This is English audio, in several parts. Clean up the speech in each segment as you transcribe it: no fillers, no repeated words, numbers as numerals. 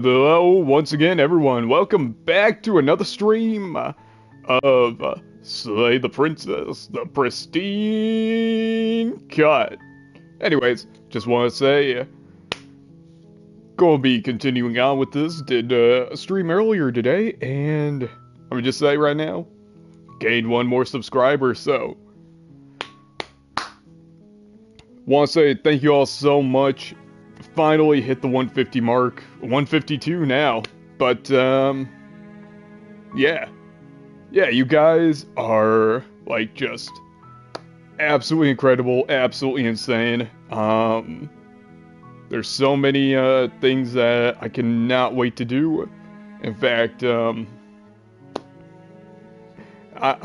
Hello, once again, everyone. Welcome back to another stream of Slay the Princess, the Pristine Cut. Anyways, just want to say, gonna be continuing on with this. Did a stream earlier today, and I'm gonna just say right now, gained one more subscriber, so want to say thank you all so much. Finally hit the 150 mark, 152 now, but yeah. Yeah, you guys are like just absolutely incredible, absolutely insane. There's so many things that I cannot wait to do. In fact, I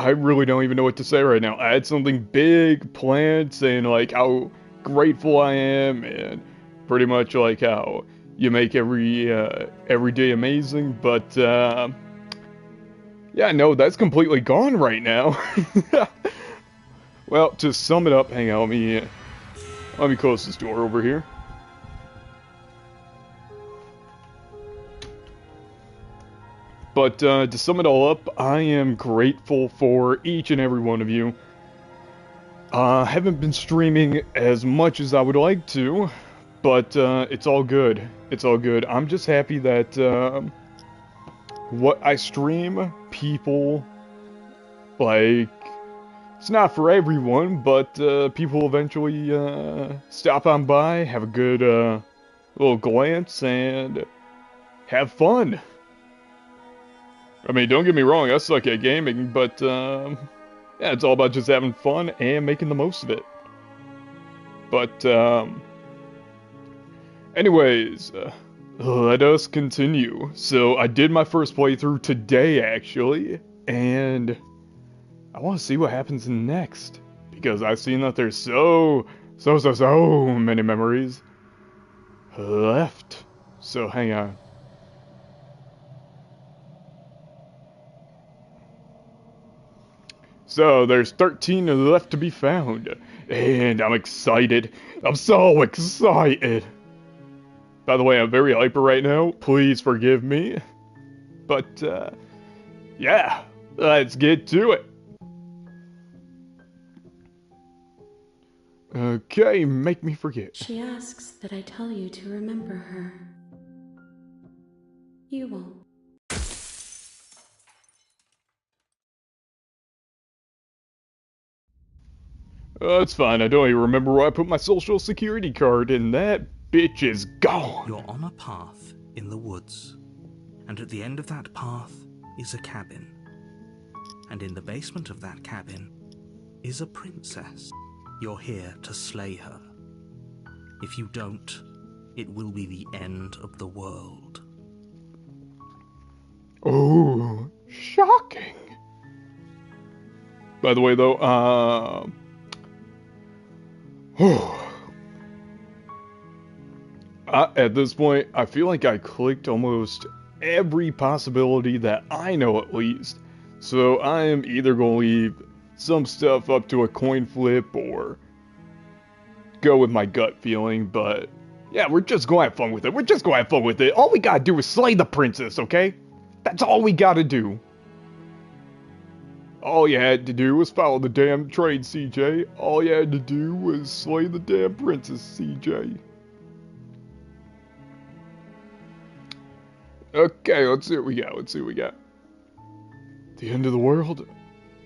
really don't even know what to say right now. I had something big planned, saying like how grateful I am, and pretty much like how you make every day amazing. But yeah, no, that's completely gone right now. Well, to sum it up, hang on, let me close this door over here. But to sum it all up, I am grateful for each and every one of you. Haven't been streaming as much as I would like to, but it's all good. It's all good. I'm just happy that what I stream, people like. It's not for everyone, but people eventually stop on by, have a good little glance, and have fun. I mean, don't get me wrong, I suck at gaming, but yeah, it's all about just having fun and making the most of it. But anyways, let us continue. So I did my first playthrough today, actually, and I want to see what happens next, because I've seen that there's so many memories left. So hang on. So there's 13 left to be found, and I'm excited. I'm so excited. By the way, I'm very hyper right now. Please forgive me. But yeah, let's get to it. Okay, make me forget. She asks that I tell you to remember her. You won't. It's fine, I don't even remember where I put my social security card, and that bitch is gone. You're on a path in the woods, and at the end of that path is a cabin. And in the basement of that cabin is a princess. You're here to slay her. If you don't, it will be the end of the world. Oh, shocking. By the way, though, at this point, I feel like I clicked almost every possibility that I know at least. So I am either going to leave some stuff up to a coin flip or go with my gut feeling, but yeah, we're just going to have fun with it. We're just going to have fun with it. All we got to do is slay the princess, okay? That's all we got to do. All you had to do was follow the damn trade, CJ. All you had to do was slay the damn princess, CJ. Okay, let's see what we got. Let's see what we got. The end of the world?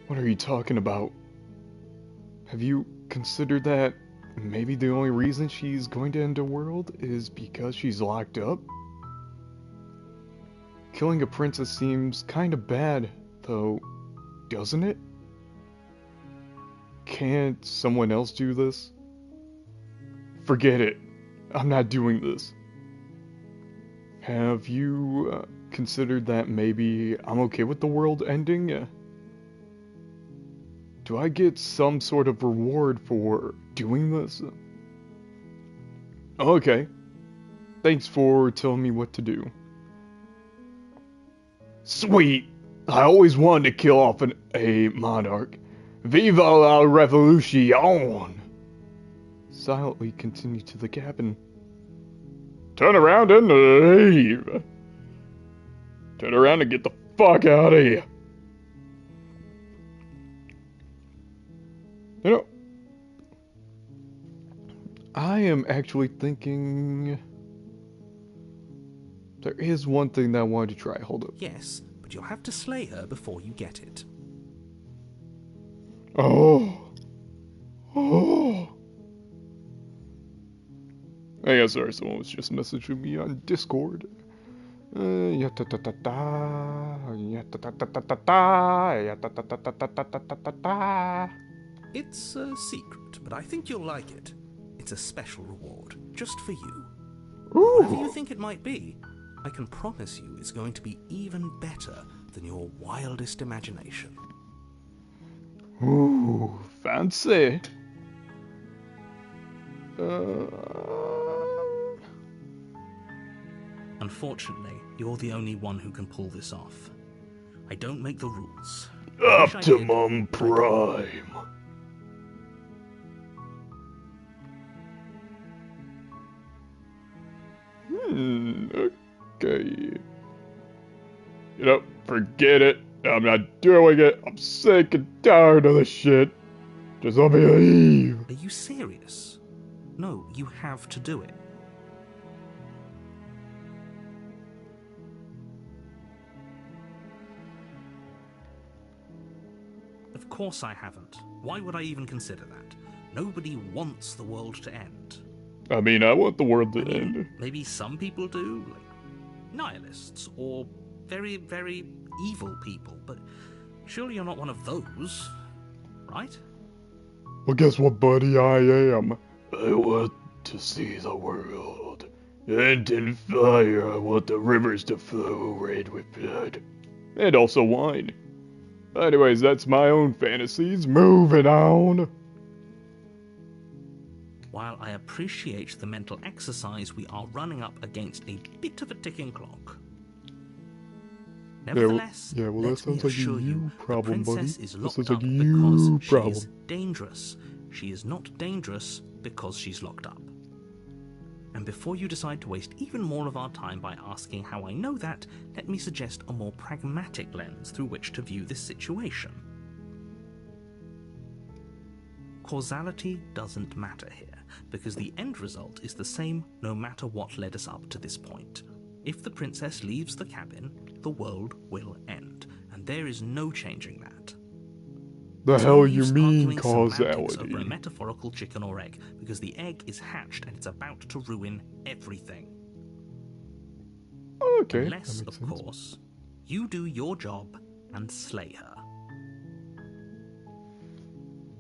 What are you talking about? Have you considered that maybe the only reason she's going to end the world is because she's locked up? Killing a princess seems kind of bad, though, doesn't it? Can't someone else do this? Forget it. I'm not doing this. Have you considered that maybe I'm okay with the world ending? Do I get some sort of reward for doing this? Okay. Thanks for telling me what to do. Sweet! I always wanted to kill off a monarch. Viva la revolution! Silently continue to the cabin. Turn around and leave! Turn around and get the fuck out of here. You know, I am actually thinking there is one thing that I wanted to try. Hold up. Yes, but you'll have to slay her before you get it. Oh. Oh. Hey, sorry, someone was just messaging me on Discord. It's a secret, but I think you'll like it. It's a special reward, just for you. Whatever you think it might be, I can promise you it's going to be even better than your wildest imagination. Ooh, fancy. Unfortunately, you're the only one who can pull this off. I don't make the rules. Optimum Prime. Okay. You know, forget it. I'm not doing it. I'm sick and tired of this shit. Just let me leave. Are you serious? No, you have to do it. Of course I haven't. Why would I even consider that? Nobody wants the world to end. I mean, I want the world to end. Maybe some people do, like nihilists or very, very evil people, but surely you're not one of those, right? Well, guess what, buddy? I am. I want to see the world end in fire. I want the rivers to flow red with blood. And also wine. Anyways, that's my own fantasies. Moving on. While I appreciate the mental exercise, we are running up against a bit of a ticking clock. Nevertheless, well, let that sounds me like assure a you, you problem, the princess buddy. is That locked sounds up like a because you she problem. is dangerous. She is not dangerous because she's locked up. And before you decide to waste even more of our time by asking how I know that, let me suggest a more pragmatic lens through which to view this situation. Causality doesn't matter here, because the end result is the same no matter what led us up to this point. If the princess leaves the cabin, the world will end, and there is no changing that. The There's hell no you use mean arguing semantics over a causality? metaphorical chicken or egg, because the egg is hatched and it's about to ruin everything. Okay, Unless, that makes of sense. course, you do your job and slay her.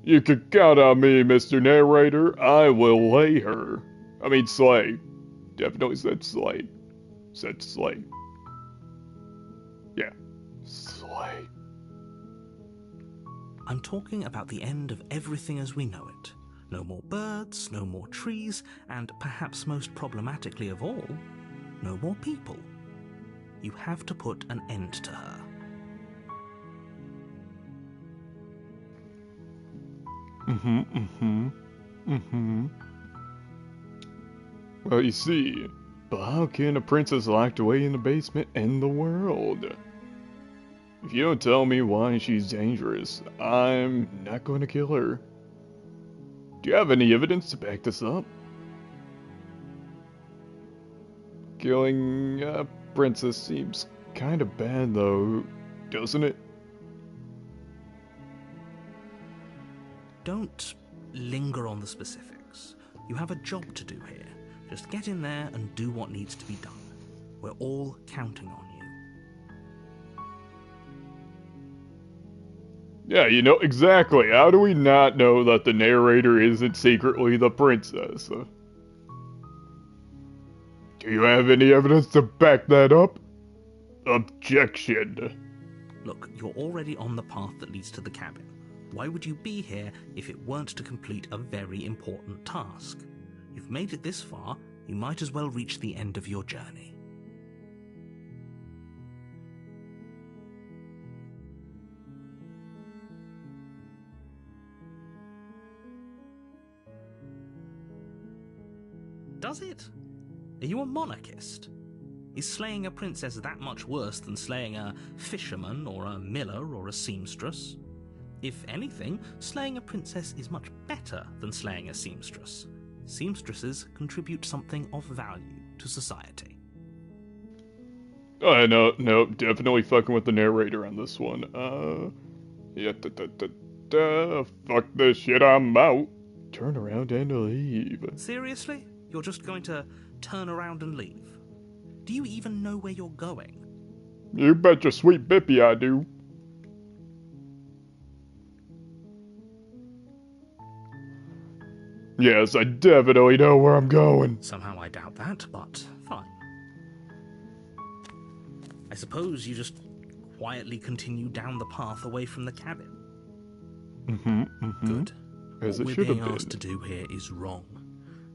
You can count on me, Mr. Narrator. I will lay her. I mean, slay. Definitely said slay. Said slay. Yeah. Slay. I'm talking about the end of everything as we know it. No more birds, no more trees, and perhaps most problematically of all, no more people. You have to put an end to her. Well, you see, but how can a princess locked away in the basement end the world? If you don't tell me why she's dangerous, I'm not going to kill her. Do you have any evidence to back this up? Killing a princess seems kind of bad, though, doesn't it? Don't linger on the specifics. You have a job to do here. Just get in there and do what needs to be done. We're all counting on you. Yeah, you know, exactly. How do we not know that the narrator isn't secretly the princess? Do you have any evidence to back that up? Objection. Look, you're already on the path that leads to the cabin. Why would you be here if it weren't to complete a very important task? You've made it this far, you might as well reach the end of your journey. Does it? Are you a monarchist? Is slaying a princess that much worse than slaying a fisherman or a miller or a seamstress? If anything, slaying a princess is much better than slaying a seamstress. Seamstresses contribute something of value to society. No, definitely fucking with the narrator on this one. Yeah, fuck this shit, I'm out. Turn around and leave. Seriously? You're just going to turn around and leave? Do you even know where you're going? You bet your sweet bippy I do. Yes, I definitely know where I'm going. Somehow I doubt that, but fine. I suppose you just quietly continue down the path away from the cabin. Good. As What it we're should have being been. asked to do here is wrong.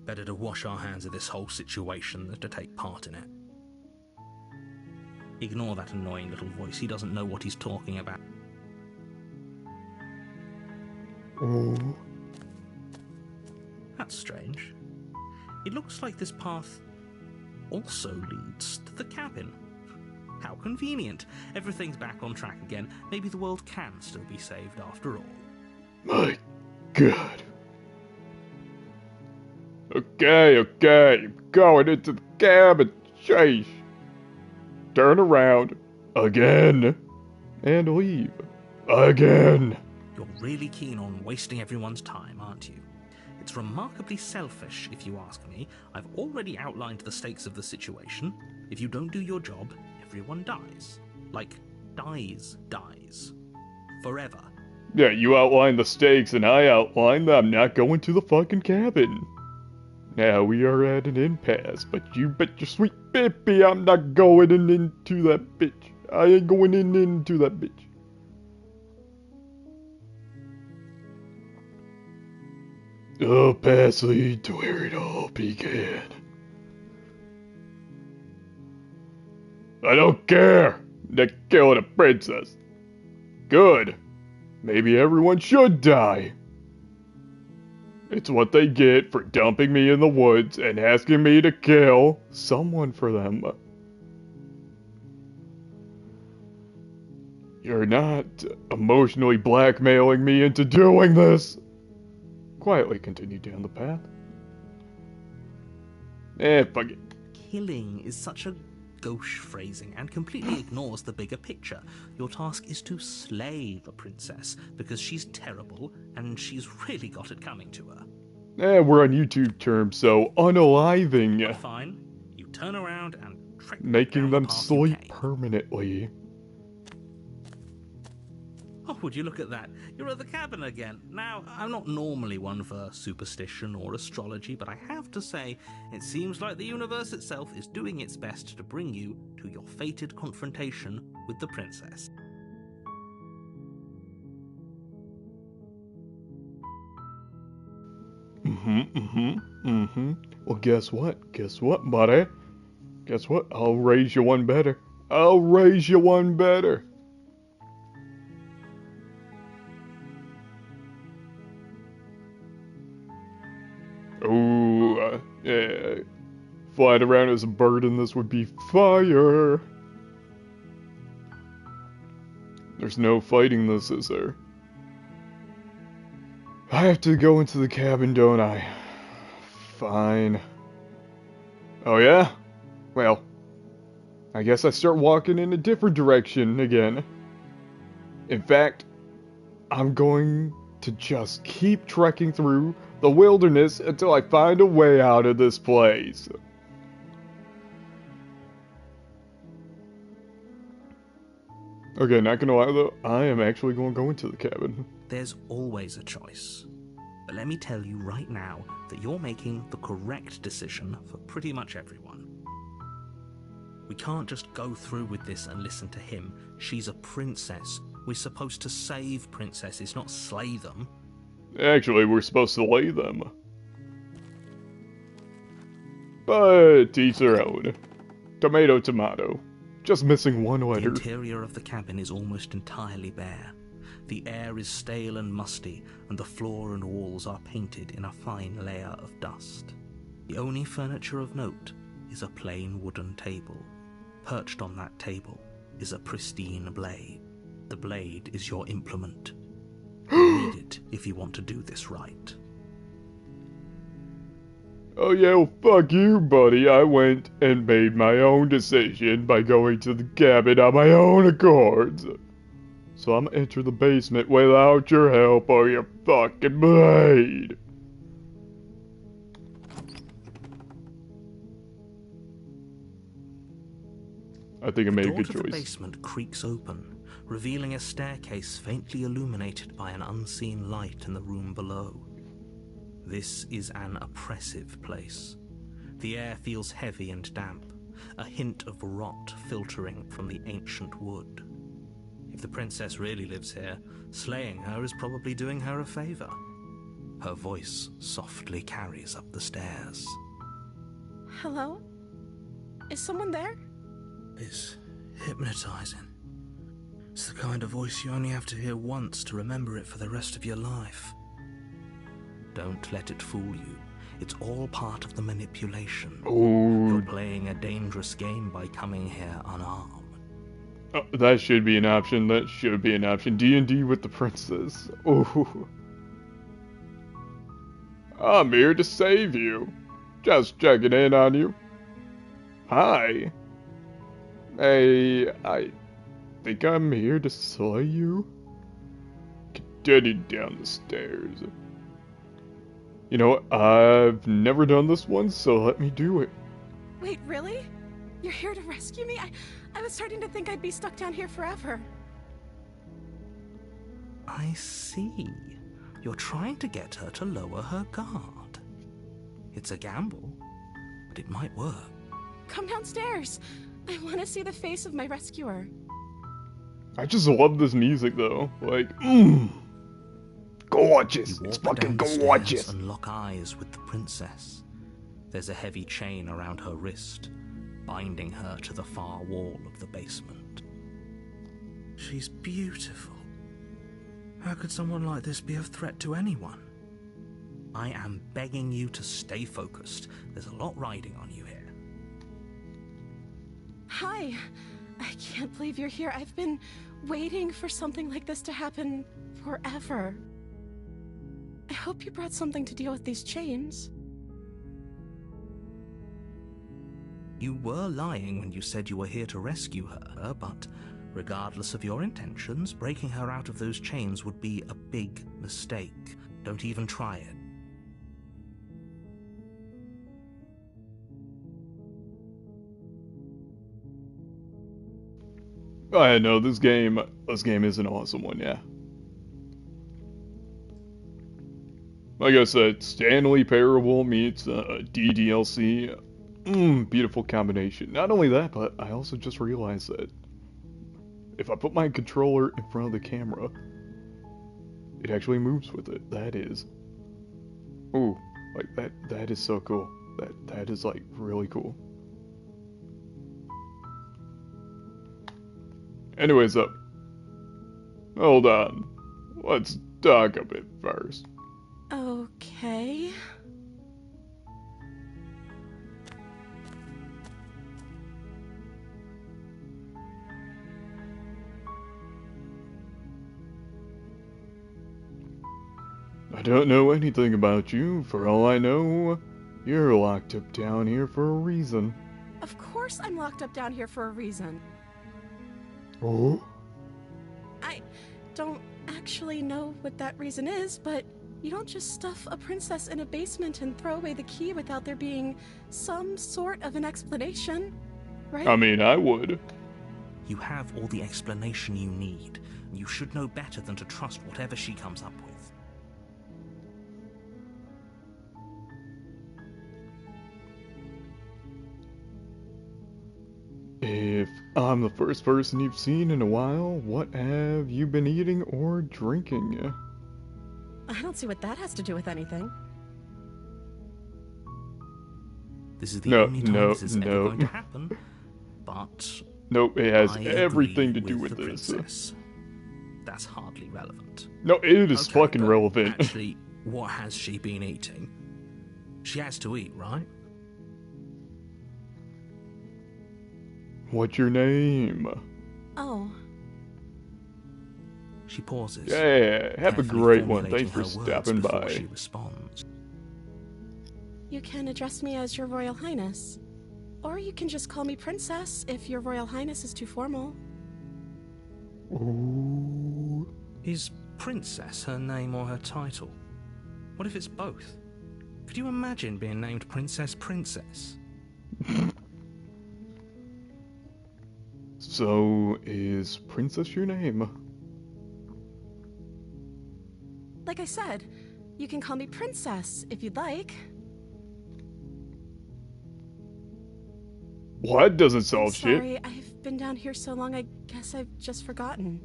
Better to wash our hands of this whole situation than to take part in it. Ignore that annoying little voice. He doesn't know what he's talking about. Oh. That's strange. It looks like this path also leads to the cabin. How convenient. Everything's back on track again. Maybe the world can still be saved after all. My God. Okay. Going into the cabin. Chase. Turn around. Again. And leave. Again. You're really keen on wasting everyone's time, aren't you? It's remarkably selfish, if you ask me. I've already outlined the stakes of the situation. If you don't do your job, everyone dies. Like, dies. Forever. Yeah, you outlined the stakes and I outlined that I'm not going to the fucking cabin. Now we are at an impasse, but you bet your sweet bippy I'm not going into that bitch. I ain't going into that bitch. The paths lead to where it all began. I don't care. They killed a princess. Good. Maybe everyone should die. It's what they get for dumping me in the woods and asking me to kill someone for them. You're not emotionally blackmailing me into doing this. Quietly continue down the path. Fuck it. Killing is such a gauche phrasing and completely ignores the bigger picture. Your task is to slay the princess because she's terrible and she's really got it coming to her. We're on YouTube terms, so unaliving. Fine. You turn around and trek Making down them the path you sleep came. permanently. Oh, would you look at that? You're at the cabin again. Now, I'm not normally one for superstition or astrology, but I have to say, it seems like the universe itself is doing its best to bring you to your fated confrontation with the princess. Well, guess what? Guess what, buddy? Guess what? I'll raise you one better. I'll raise you one better. Ooh, yeah. Flying around as a bird in this would be fire. There's no fighting this, is there? I have to go into the cabin, don't I? Fine. Oh yeah? Well, I guess I start walking in a different direction again. In fact, I'm going to just keep trekking through the wilderness until I find a way out of this place. Okay, not gonna lie though, I am actually going to go into the cabin. There's always a choice. But let me tell you right now that you're making the correct decision for pretty much everyone. We can't just go through with this and listen to him. She's a princess. We're supposed to save princesses, not slay them. Actually, we're supposed to lay them. But to each their own. Tomato, tomato. Just missing one The letter. interior of the cabin is almost entirely bare. The air is stale and musty, and the floor and walls are painted in a fine layer of dust. The only furniture of note is a plain wooden table, Perched on that table is a pristine blade. The blade is your implement. You need it if you want to do this right. Oh yeah, well, fuck you, buddy. I went and made my own decision by going to the cabin on my own accord. So I'm gonna enter the basement without your help or your fucking blade. I think I made a good The door to the choice. basement creaks open, revealing a staircase faintly illuminated by an unseen light in the room below. This is an oppressive place. The air feels heavy and damp, a hint of rot filtering from the ancient wood. If the princess really lives here, slaying her is probably doing her a favor. Her voice softly carries up the stairs. Hello? Is someone there? It's hypnotizing. It's the kind of voice you only have to hear once to remember it for the rest of your life. Don't let it fool you. It's all part of the manipulation. Ooh. You're playing a dangerous game by coming here unarmed. Oh, that should be an option. That should be an option. D&D with the princess. Ooh. I'm here to save you. Just checking in on you. Hi. Hey, I think I'm here to slay you. Continue down the stairs. You know what? I've never done this one, so let me do it. Wait, really? You're here to rescue me? I was starting to think I'd be stuck down here forever. I see. You're trying to get her to lower her guard. It's a gamble, but it might work. Come downstairs. I want to see the face of my rescuer. I just love this music, though. Like, gorgeous. You It's walk fucking down the gorgeous. stairs and lock eyes with the princess. There's a heavy chain around her wrist, binding her to the far wall of the basement. She's beautiful. How could someone like this be a threat to anyone? I am begging you to stay focused. There's a lot riding on you here. Hi. I can't believe you're here. I've been waiting for something like this to happen forever. I hope you brought something to deal with these chains. You were lying when you said you were here to rescue her, but regardless of your intentions, breaking her out of those chains would be a big mistake. Don't even try it. I know this game is an awesome one, yeah. Like I said, Stanley Parable meets DDLC. Beautiful combination. Not only that, but I also just realized that if I put my controller in front of the camera, it actually moves with it. That is, ooh, like that is so cool. That is like really cool. Anyways, hold on. Let's talk a bit first. Okay. I don't know anything about you. For all I know, you're locked up down here for a reason. Of course I'm locked up down here for a reason. Oh? I don't actually know what that reason is, but you don't just stuff a princess in a basement and throw away the key without there being some sort of an explanation, right? I mean, I would. You have all the explanation you need, and you should know better than to trust whatever she comes up with. If I'm the first person you've seen in a while, what have you been eating or drinking? I don't see what that has to do with anything. This is the only time this is ever no. going to happen, but Nope, it has I everything agree to do with with the this. princess. That's hardly relevant. No, it is Okay, fucking but relevant. Actually, what has she been eating? She has to eat, right? What's your name? Oh, She pauses. Yeah, have a carefully great one. formulating Thanks for her words stopping before by. she responds. you can address me as Your Royal Highness. Or you can just call me Princess if Your Royal Highness is too formal. Ooh. Is Princess her name or her title? What if it's both? Could you imagine being named Princess Princess? So, is Princess your name? Like I said, you can call me Princess if you'd like. Well, that doesn't I'm solve shit. sorry, I've been down here so long, I guess I've just forgotten.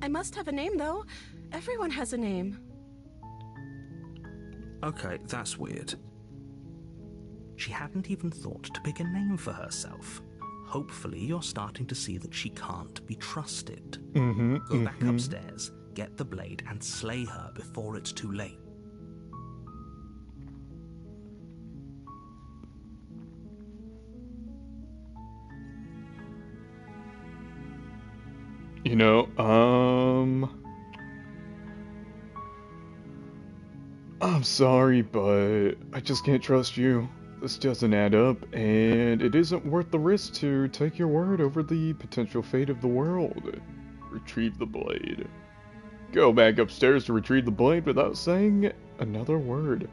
I must have a name, though. Everyone has a name. Okay, that's weird. She hadn't even thought to pick a name for herself. Hopefully you're starting to see that she can't be trusted. Go back upstairs, get the blade, and slay her before it's too late. You know, I'm sorry, but I just can't trust you. This doesn't add up, and it isn't worth the risk to take your word over the potential fate of the world. Retrieve the blade. Go back upstairs to retrieve the blade without saying another word.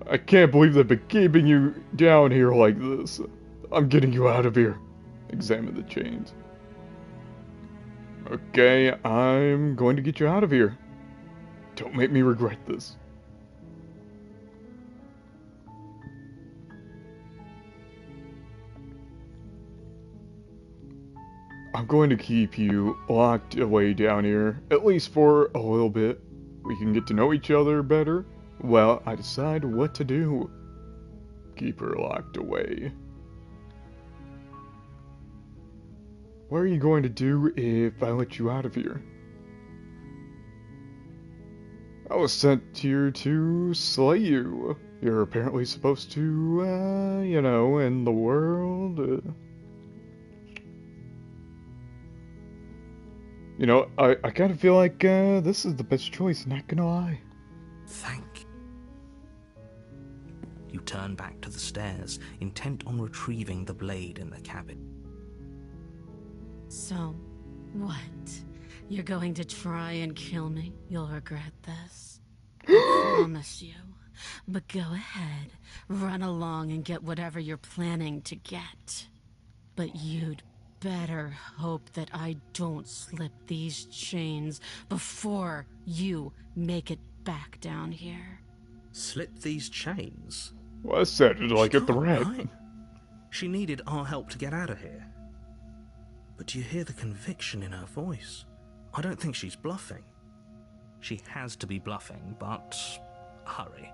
I can't believe they've been keeping you down here like this. I'm getting you out of here. Examine the chains. Okay, I'm going to get you out of here. Don't make me regret this. I'm going to keep you locked away down here, at least for a little bit. We can get to know each other better while I decide what to do. Keep her locked away. What are you going to do if I let you out of here? I was sent here to slay you. You're apparently supposed to, you know, end the world. You know, I kind of feel like this is the best choice, not gonna lie. Thank you. You turn back to the stairs, intent on retrieving the blade in the cabin. So, what? You're going to try and kill me? You'll regret this. I promise you. But go ahead, run along and get whatever you're planning to get. But you'd better hope that I don't slip these chains before you make it back down here. Slip these chains? Well, that sounded like a Stop, threat. right? She needed our help to get out of here. But do you hear the conviction in her voice? I don't think she's bluffing. She has to be bluffing, but hurry.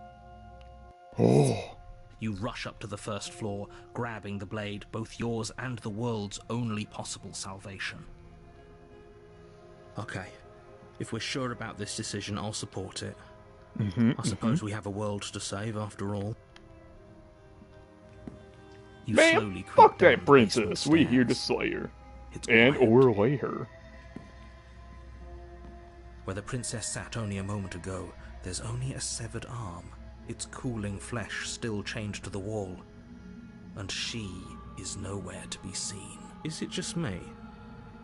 Oh. You rush up to the first floor, grabbing the blade, both yours and the world's only possible salvation. Okay, if we're sure about this decision, I'll support it. I suppose we have a world to save after all. You slowly Man, creep fuck down that the princess. basement We here to stairs. slay her. It's And quiet. or lay her. Where the princess sat only a moment ago, there's only a severed arm, its cooling flesh still chained to the wall. And she is nowhere to be seen. Is it just me?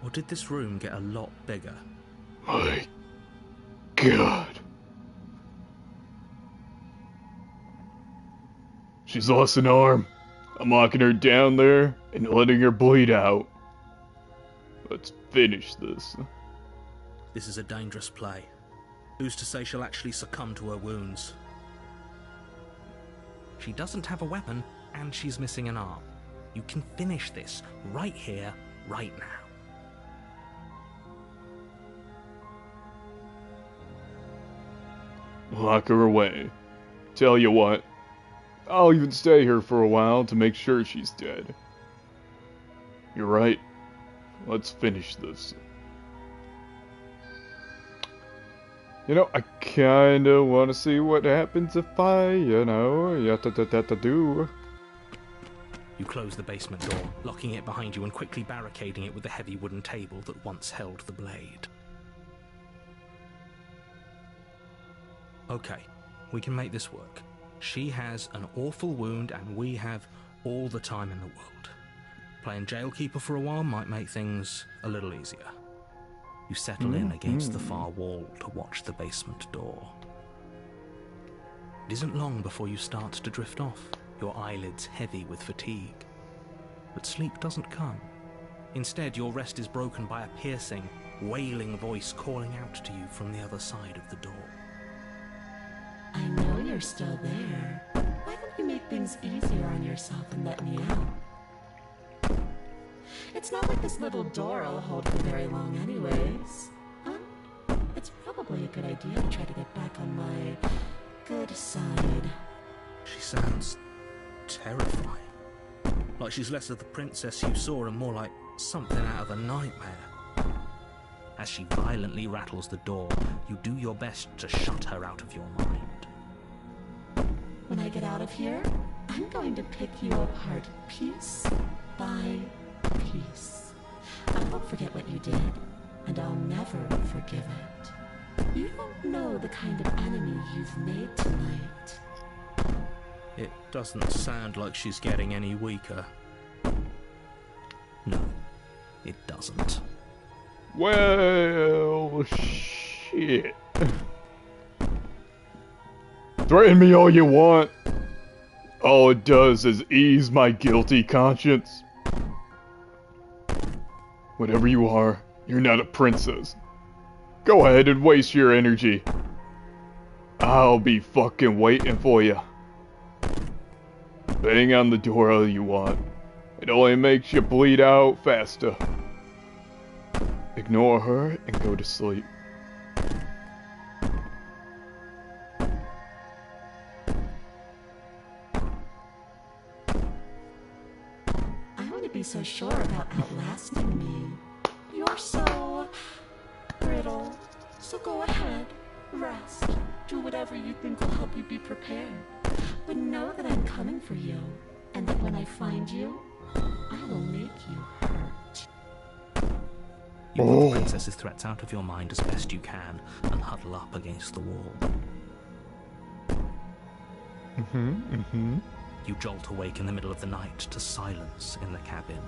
Or did this room get a lot bigger? My God. She's lost an arm. I'm locking her down there and letting her bleed out. Let's finish this. This is a dangerous play. Who's to say she'll actually succumb to her wounds? She doesn't have a weapon, and she's missing an arm. You can finish this right here, right now. Lock her away. Tell you what, I'll even stay here for a while to make sure she's dead. You're right. Let's finish this. You know, I kinda wanna see what happens if I, you know, do. You close the basement door, locking it behind you and quickly barricading it with the heavy wooden table that once held the blade. Okay, we can make this work. She has an awful wound and we have all the time in the world. Playing jailkeeper for a while might make things a little easier. You settle in against the far wall to watch the basement door. It isn't long before you start to drift off, your eyelids heavy with fatigue. But sleep doesn't come. Instead, your rest is broken by a piercing, wailing voice calling out to you from the other side of the door. I know you're still there. Why don't you make things easier on yourself and let me out? It's not like this little door will hold for very long anyways. It's probably a good idea to try to get back on my good side. She sounds terrifying. Like she's less of the princess you saw and more like something out of a nightmare. As she violently rattles the door, you do your best to shut her out of your mind. When I get out of here, I'm going to pick you apart piece by piece. I won't forget what you did, and I'll never forgive it. You don't know the kind of enemy you've made tonight. It doesn't sound like she's getting any weaker. No, it doesn't. Well, shit. Threaten me all you want. All it does is ease my guilty conscience. Whatever you are, you're not a princess. Go ahead and waste your energy. I'll be fucking waiting for you. Bang on the door all you want. It only makes you bleed out faster. Ignore her and go to sleep. I wouldn't be so sure about outlasting me. You're so brittle. So go ahead, rest, do whatever you think will help you be prepared. But know that I'm coming for you, and that when I find you, I will make you hurt. You put the princess's threats out of your mind as best you can and huddle up against the wall. You jolt awake in the middle of the night to silence in the cabin.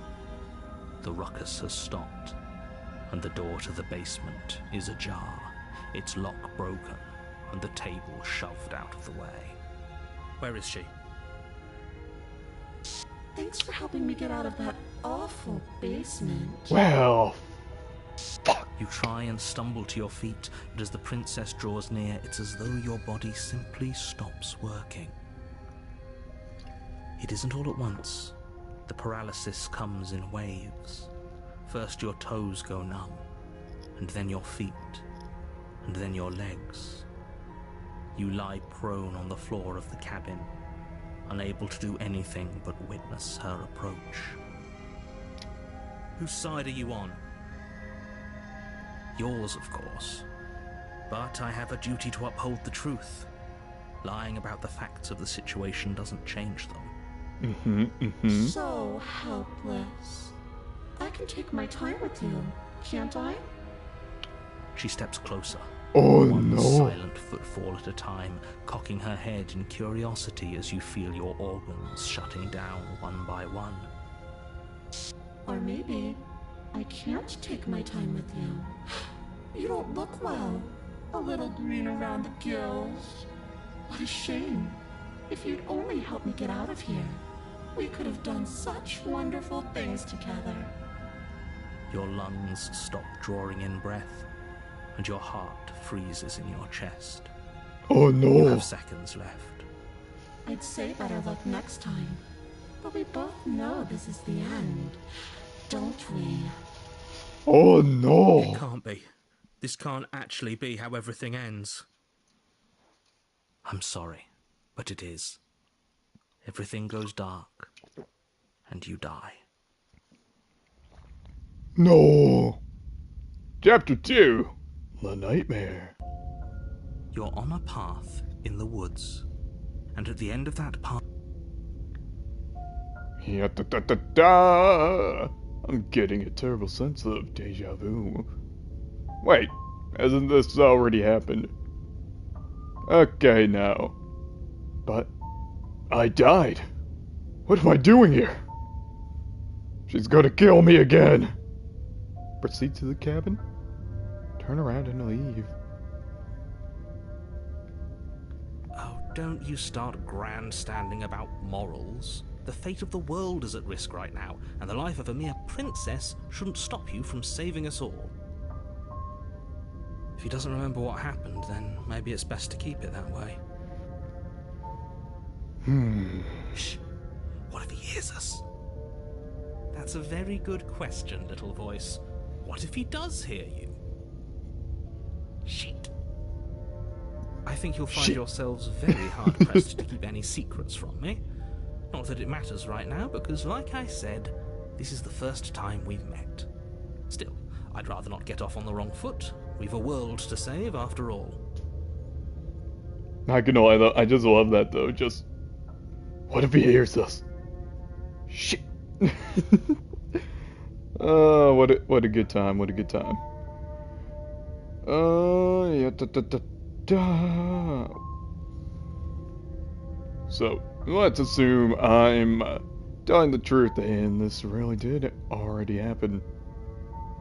The ruckus has stopped, and the door to the basement is ajar, its lock broken, and the table shoved out of the way. Where is she? Thanks for helping me get out of that awful basement. Well, You try and stumble to your feet, but as the princess draws near, it's as though your body simply stops working. It isn't all at once. The paralysis comes in waves. First your toes go numb, and then your feet, and then your legs. You lie prone on the floor of the cabin, unable to do anything but witness her approach. Whose side are you on? Yours, of course. But I have a duty to uphold the truth. Lying about the facts of the situation doesn't change them. So helpless. I can take my time with you, can't I? She steps closer. oh One no. silent footfall at a time, cocking her head in curiosity as you feel your organs shutting down one by one. Or maybe I can't take my time with you. You don't look well. A little green around the gills. What a shame. If you'd only helped me get out of here, we could have done such wonderful things together. Your lungs stop drawing in breath, and your heart freezes in your chest. Oh You no. have seconds left. I'd say better luck next time, but we both know this is the end, don't we? Oh It no. can't be. This can't actually be how everything ends. I'm sorry, but it is. Everything goes dark, and you die. No. Chapter 2. The Nightmare. You're on a path in the woods, and at the end of that path, Yeah, da, da, da, da. I'm getting a terrible sense of deja vu. Wait, hasn't this already happened? Okay, now. But I died. What am I doing here? She's gonna kill me again. Proceed to the cabin. Turn around and leave. Oh, don't you start grandstanding about morals. The fate of the world is at risk right now, and the life of a mere princess shouldn't stop you from saving us all. If he doesn't remember what happened, then maybe it's best to keep it that way. Shh. What if he hears us? That's a very good question, little voice. What if he does hear you? Shit. I think you'll find yourselves very hard-pressed to keep any secrets from me. Not that it matters right now, because like I said, this is the first time we've met. Still, I'd rather not get off on the wrong foot. We've a world to save, after all. Not gonna lie though, I just love that though, just... What if he hears us? Shit! Oh, what a good time, what a good time. Yeah, da, da, da, da. So, let's assume I'm telling the truth and this really did already happen.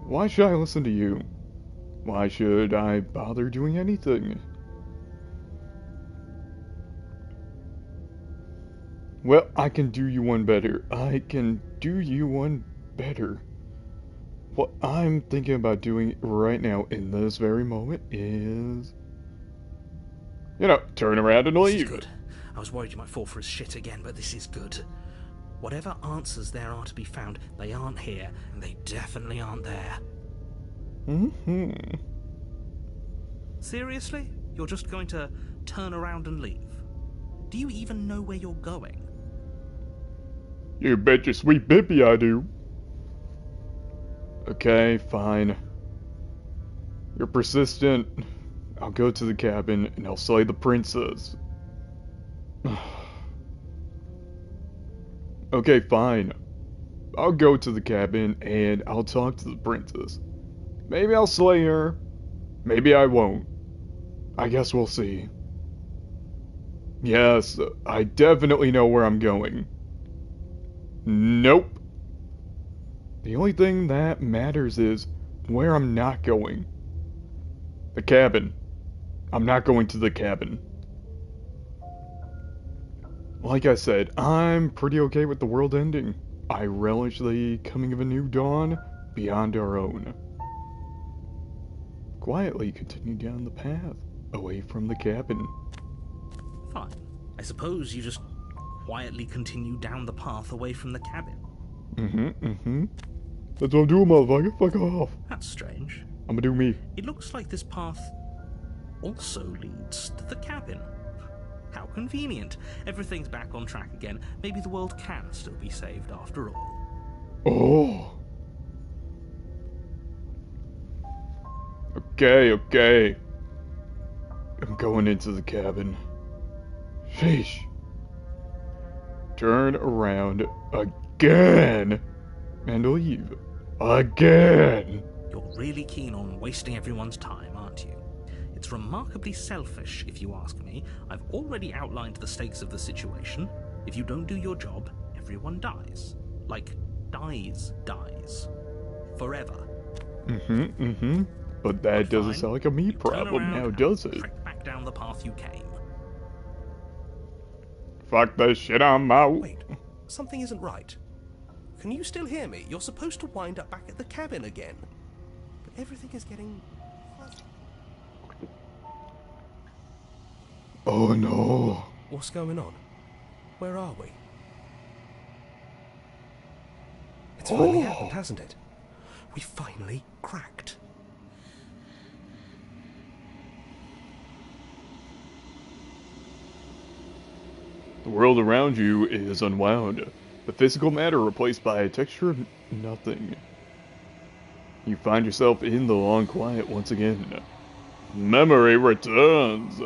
Why should I listen to you? Why should I bother doing anything? Well, I can do you one better. I can do you one better. What I'm thinking about doing right now in this very moment is... You know, turn around and This is leave. good. I was worried you might fall for his shit again, but this is good. Whatever answers there are to be found, they aren't here, and they definitely aren't there. Seriously? You're just going to turn around and leave? Do you even know where you're going? You bet your sweet bippy I do. Okay, fine. You're persistent. I'll go to the cabin and I'll slay the princess. Okay, fine. I'll go to the cabin and I'll talk to the princess. Maybe I'll slay her. Maybe I won't. I guess we'll see. Yes, I definitely know where I'm going. Nope. The only thing that matters is where I'm not going. The cabin. I'm not going to the cabin. Like I said, I'm pretty okay with the world ending. I relish the coming of a new dawn beyond our own. Quietly continue down the path, away from the cabin. Fine. I suppose you just quietly continue down the path away from the cabin. That's what I'm doing, motherfucker. Fuck off. That's strange. I'm gonna do me. It looks like this path also leads to the cabin. How convenient. Everything's back on track again. Maybe the world can still be saved after all. Oh. Okay. I'm going into the cabin. Sheesh. Turn around again and leave again. You're really keen on wasting everyone's time, aren't you? It's remarkably selfish, if you ask me. I've already outlined the stakes of the situation. If you don't do your job, everyone dies. Like, dies. Forever. But that doesn't sound like a me problem now, does it? Trek back down the path you came. Fuck this shit, I'm out. Wait, something isn't right. Can you still hear me? You're supposed to wind up back at the cabin again. But everything is getting fuzzy. Oh no. What's going on? Where are we? It's finally happened, hasn't it? We finally cracked. The world around you is unwound. The physical matter replaced by a texture of nothing. You find yourself in the long quiet once again. Memory returns.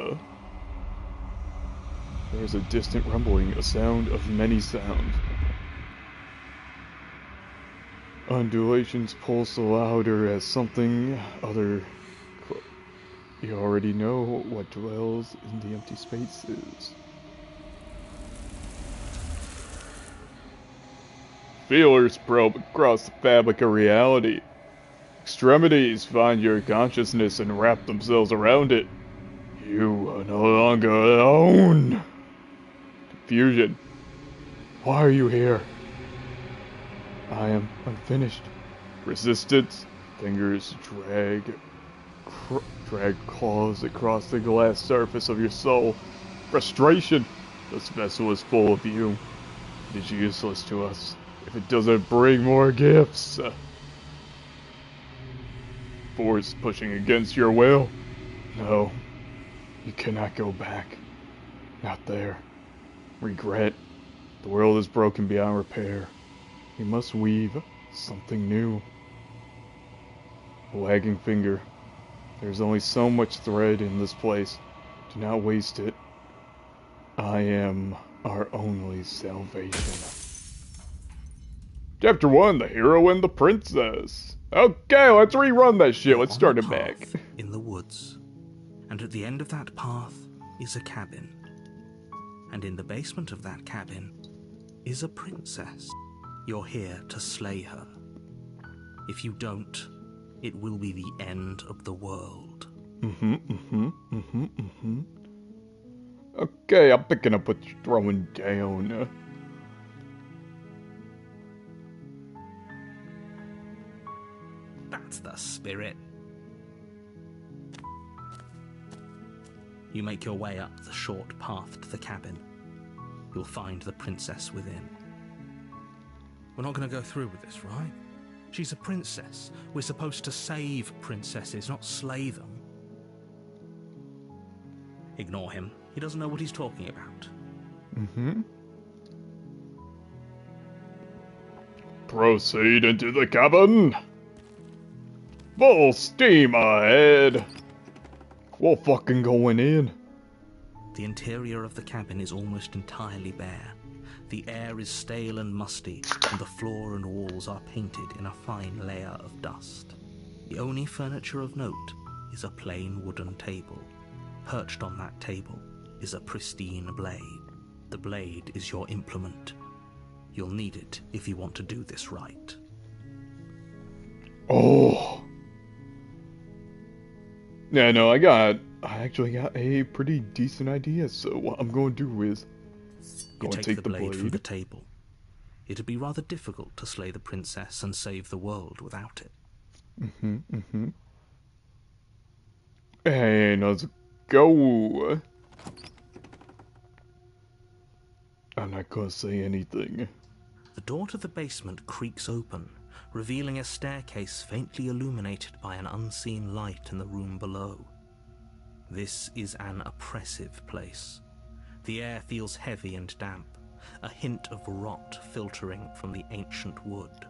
There's a distant rumbling, a sound of many sounds. undulations pulse louder as something other. You already know what dwells in the empty spaces. Feelers probe across the fabric of reality. Extremities find your consciousness and wrap themselves around it. You are no longer alone. Confusion. Why are you here? I am unfinished. Resistance. Fingers drag claws across the glass surface of your soul. Frustration. This vessel is full of you. It is useless to us if it doesn't bring more gifts. Force pushing against your will. No, you cannot go back. Not there. Regret. The world is broken beyond repair. We must weave something new. A wagging finger. There's only so much thread in this place. Do not waste it. I am our only salvation. Chapter 1, The Hero and the Princess. Okay, let's rerun that shit. Let's start it back. In the woods. And at the end of that path is a cabin. And in the basement of that cabin is a princess. You're here to slay her. If you don't, it will be the end of the world. Okay, I'm picking up what you're throwing down. That's the spirit. You make your way up the short path to the cabin. You'll find the princess within. We're not going to go through with this, right? She's a princess. We're supposed to save princesses, not slay them. Ignore him. He doesn't know what he's talking about. Proceed into the cabin. Full steam ahead. We're fucking going in. The interior of the cabin is almost entirely bare. The air is stale and musty, and the floor and walls are painted in a fine layer of dust. The only furniture of note is a plain wooden table. Perched on that table is a pristine blade. The blade is your implement. You'll need it if you want to do this right. Oh. Yeah, no, I actually got a pretty decent idea, so what I'm going to do is You take the blade from the table. It'd be rather difficult to slay the princess and save the world without it. Hey, let's go. I'm not gonna say anything. The door to the basement creaks open, revealing a staircase faintly illuminated by an unseen light in the room below. This is an oppressive place. The air feels heavy and damp, a hint of rot filtering from the ancient wood.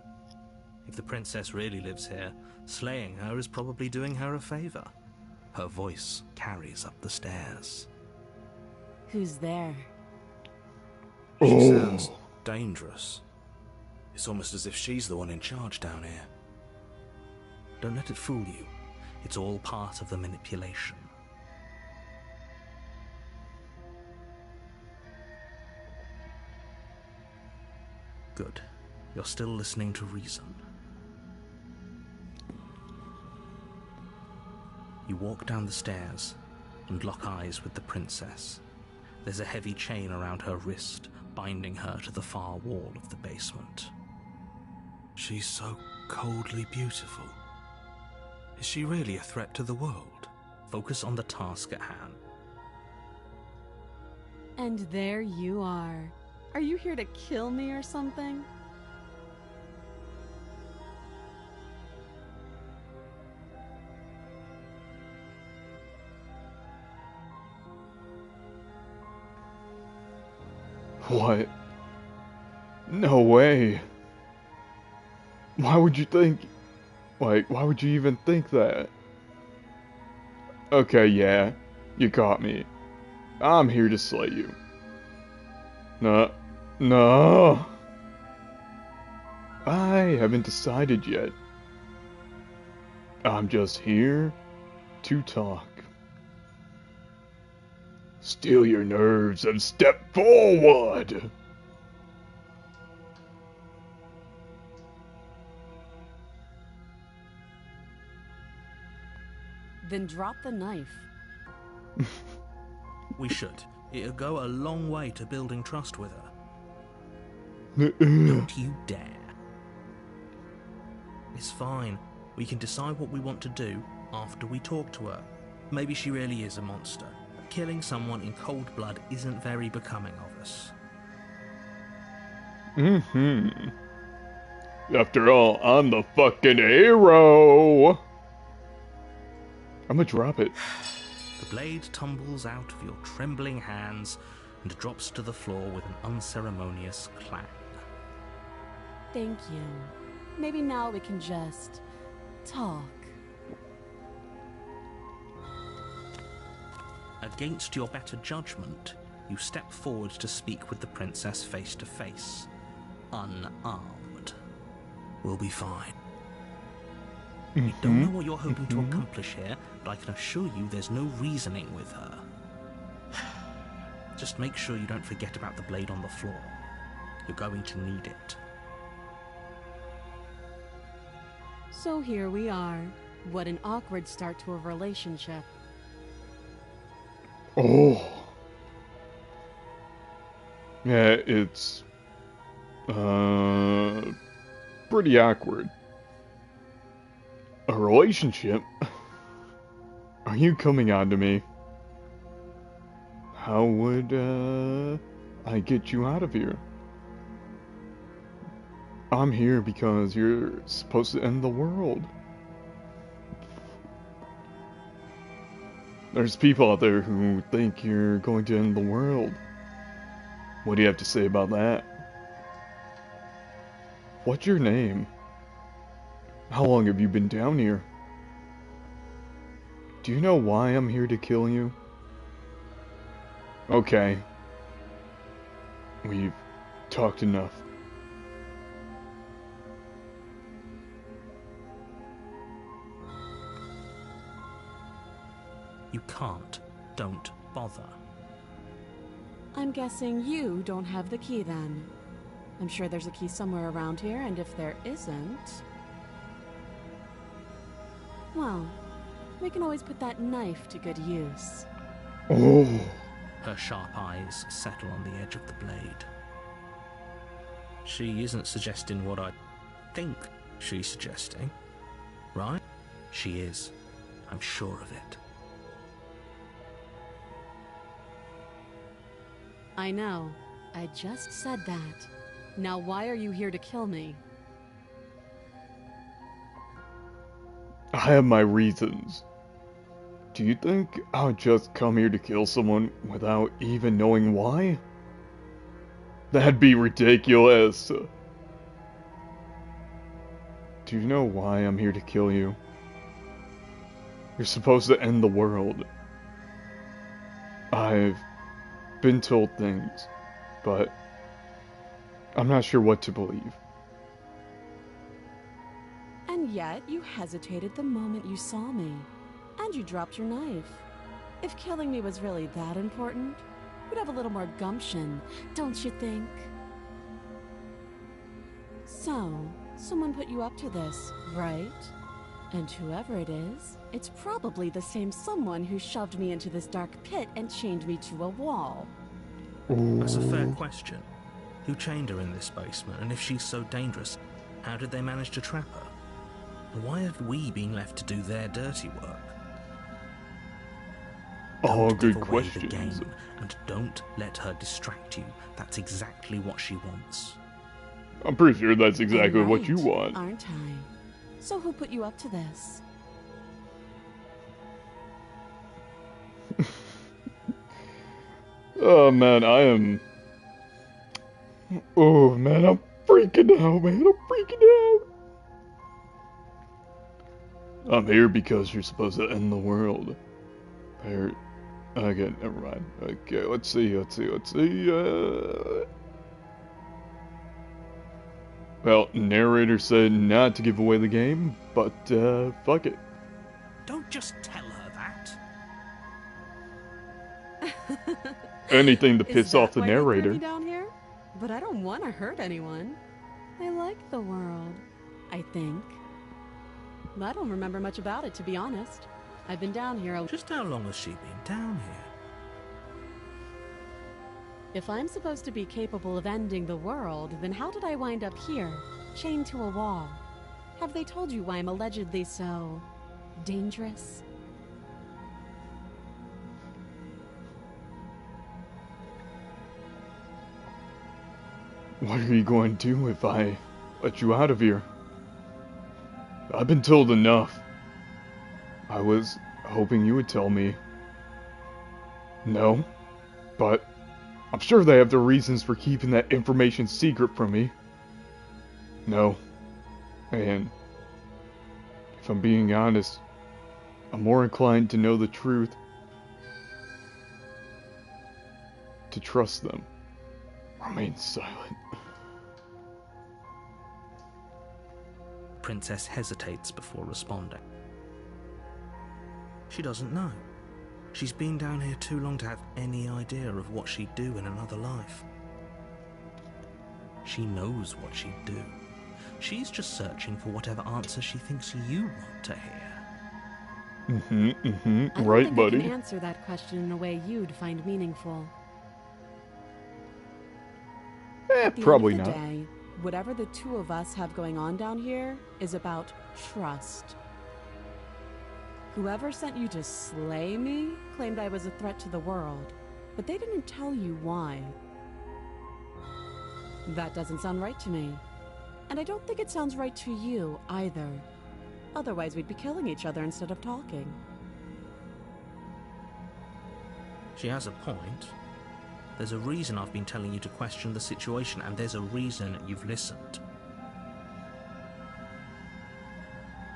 If the princess really lives here, slaying her is probably doing her a favor. Her voice carries up the stairs. Who's there? She sounds dangerous. It's almost as if she's the one in charge down here. Don't let it fool you. It's all part of the manipulation. Good. You're still listening to reason. You walk down the stairs and lock eyes with the princess. There's a heavy chain around her wrist, binding her to the far wall of the basement. She's so coldly beautiful. Is she really a threat to the world? Focus on the task at hand. And there you are. Are you here to kill me or something? What? No way. Why would you think... Like, why would you even think that? Okay, yeah. You caught me. I'm here to slay you. No. I haven't decided yet. I'm just here to talk. Steel your nerves and step forward! Then drop the knife. We should. It'll go a long way to building trust with her. Don't you dare. It's fine. We can decide what we want to do after we talk to her. Maybe she really is a monster. Killing someone in cold blood isn't very becoming of us. After all, I'm the fucking hero! I'm gonna drop it. The blade tumbles out of your trembling hands and drops to the floor with an unceremonious clang. Thank you. Maybe now we can just talk. Against your better judgment, you step forward to speak with the princess face to face. Unarmed. We'll be fine. We don't know what you're hoping to accomplish here, but I can assure you there's no reasoning with her. Just make sure you don't forget about the blade on the floor. You're going to need it. So here we are. What an awkward start to a relationship. Oh. Yeah, it's pretty awkward. A relationship? Are you coming on to me? How would I get you out of here? I'm here because you're supposed to end the world. There's people out there who think you're going to end the world. What do you have to say about that? What's your name? How long have you been down here? Do you know why I'm here to kill you? Okay. We've talked enough. You can't. Don't bother. I'm guessing you don't have the key then. I'm sure there's a key somewhere around here, and if there isn't... well, we can always put that knife to good use. Oh. Her sharp eyes settle on the edge of the blade. She isn't suggesting what I think she's suggesting, right? She is. I'm sure of it. I know. I just said that. Now why are you here to kill me? I have my reasons. Do you think I'll just come here to kill someone without even knowing why? That'd be ridiculous. Do you know why I'm here to kill you? You're supposed to end the world. I've been told things, but I'm not sure what to believe. And yet, you hesitated the moment you saw me. And you dropped your knife. If killing me was really that important, you'd have a little more gumption, don't you think? So, someone put you up to this, right? And whoever it is, it's probably the same someone who shoved me into this dark pit and chained me to a wall. That's a fair question. Who chained her in this basement, and if she's so dangerous, how did they manage to trap her? And why have we been left to do their dirty work? All Don't good give away questions. the game, and don't let her distract you. That's exactly what she wants. I'm pretty sure that's exactly I'm what you right, want. aren't I? So who put you up to this? Oh man, I am... Oh man, I'm freaking out, man. I'm freaking out. I'm here because you're supposed to end the world. There... Okay, never mind. Okay, let's see. Well, narrator said not to give away the game, but, fuck it. Don't just tell her that. Anything to Is piss that off the why they threw narrator. me down here? But I don't want to hurt anyone. I like the world, I think. I don't remember much about it, to be honest. I've been down here Just how long has she been down here? If I'm supposed to be capable of ending the world, then how did I wind up here, chained to a wall? Have they told you why I'm allegedly so dangerous? What are you going to do if I let you out of here? I've been told enough. I was hoping you would tell me. No, but I'm sure they have their reasons for keeping that information secret from me. No, and if I'm being honest, I'm more inclined to know the truth. To trust them. Remain silent. Princess hesitates before responding. She doesn't know. She's been down here too long to have any idea of what she'd do in another life. She knows what she'd do. She's just searching for whatever answer she thinks you want to hear. I don't Right, think buddy? I can answer that question in a way you'd find meaningful. At the Probably end of not. the day, whatever the two of us have going on down here is about trust. Whoever sent you to slay me claimed I was a threat to the world, but they didn't tell you why. That doesn't sound right to me. And I don't think it sounds right to you either. Otherwise, we'd be killing each other instead of talking. She has a point. There's a reason I've been telling you to question the situation, and there's a reason you've listened.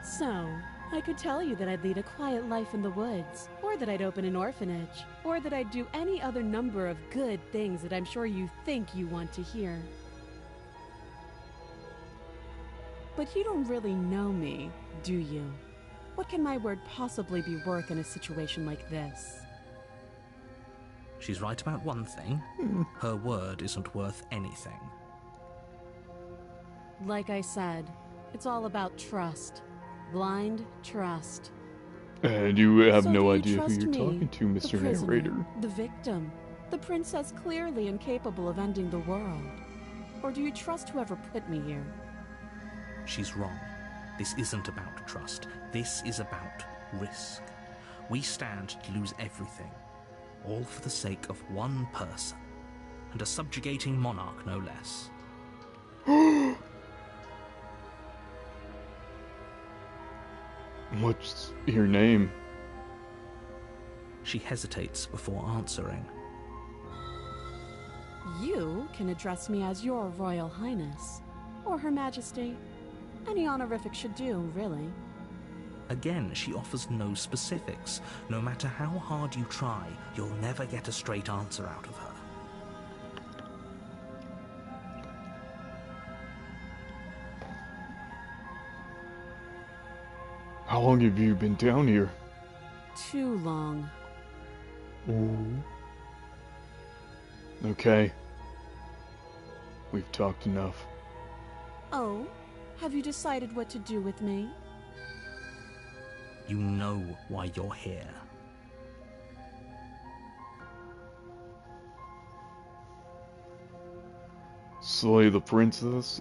So, I could tell you that I'd lead a quiet life in the woods, or that I'd open an orphanage, or that I'd do any other number of good things that I'm sure you think you want to hear. But you don't really know me, do you? What can my word possibly be worth in a situation like this? She's right about one thing. Her word isn't worth anything. Like I said, it's all about trust. Blind trust. And you have So no do you idea who trust you're me, talking to, the Mr. prisoner, Narrator. the victim, the princess clearly incapable of ending the world? Or do you trust whoever put me here? She's wrong. This isn't about trust. This is about risk. We stand to lose everything, all for the sake of one person, and a subjugating monarch no less. What's your name? She hesitates before answering. You can address me as your Royal Highness, or Her Majesty. Any honorific should do, really. Again, she offers no specifics. No matter how hard you try, you'll never get a straight answer out of her. How long have you been down here? Too long. Ooh. Okay. We've talked enough. Oh? Have you decided what to do with me? You know why you're here. Slay the princess?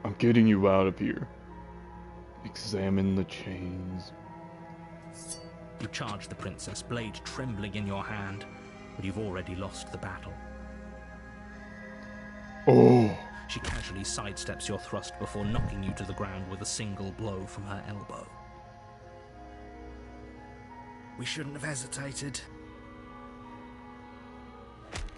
I'm getting you out of here. Examine the chains. You charge the princess, blade trembling in your hand, but you've already lost the battle. Oh! She casually sidesteps your thrust before knocking you to the ground with a single blow from her elbow. We shouldn't have hesitated.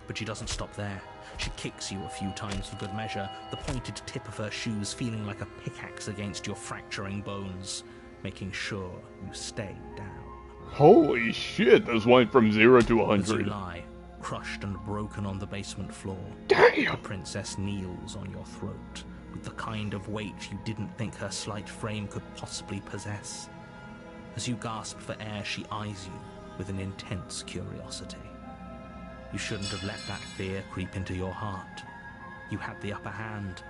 But she doesn't stop there. She kicks you a few times for good measure, the pointed tip of her shoes feeling like a pickaxe against your fracturing bones, making sure you stay down. Holy shit, this went from 0 to As you 100. lie, crushed and broken on the basement floor. Damn! The princess kneels on your throat with the kind of weight you didn't think her slight frame could possibly possess. As you gasp for air, she eyes you with an intense curiosity. You shouldn't have let that fear creep into your heart. You had the upper hand,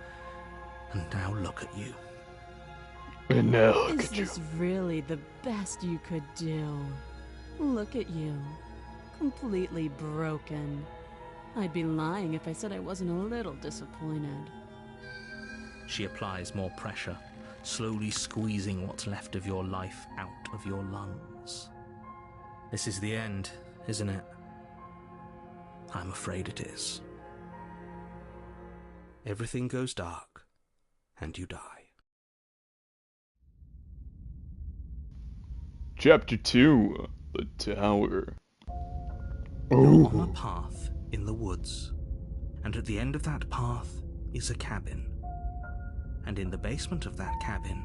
and now look at you. And now look Is at you. this really the best you could do? Look at you. Completely broken. I'd be lying if I said I wasn't a little disappointed. She applies more pressure, slowly squeezing what's left of your life out of your lungs. This is the end, isn't it? I'm afraid it is. Everything goes dark, and you die. Chapter 2, The Tower. You're on a Ooh. path in the woods, and at the end of that path is a cabin. And in the basement of that cabin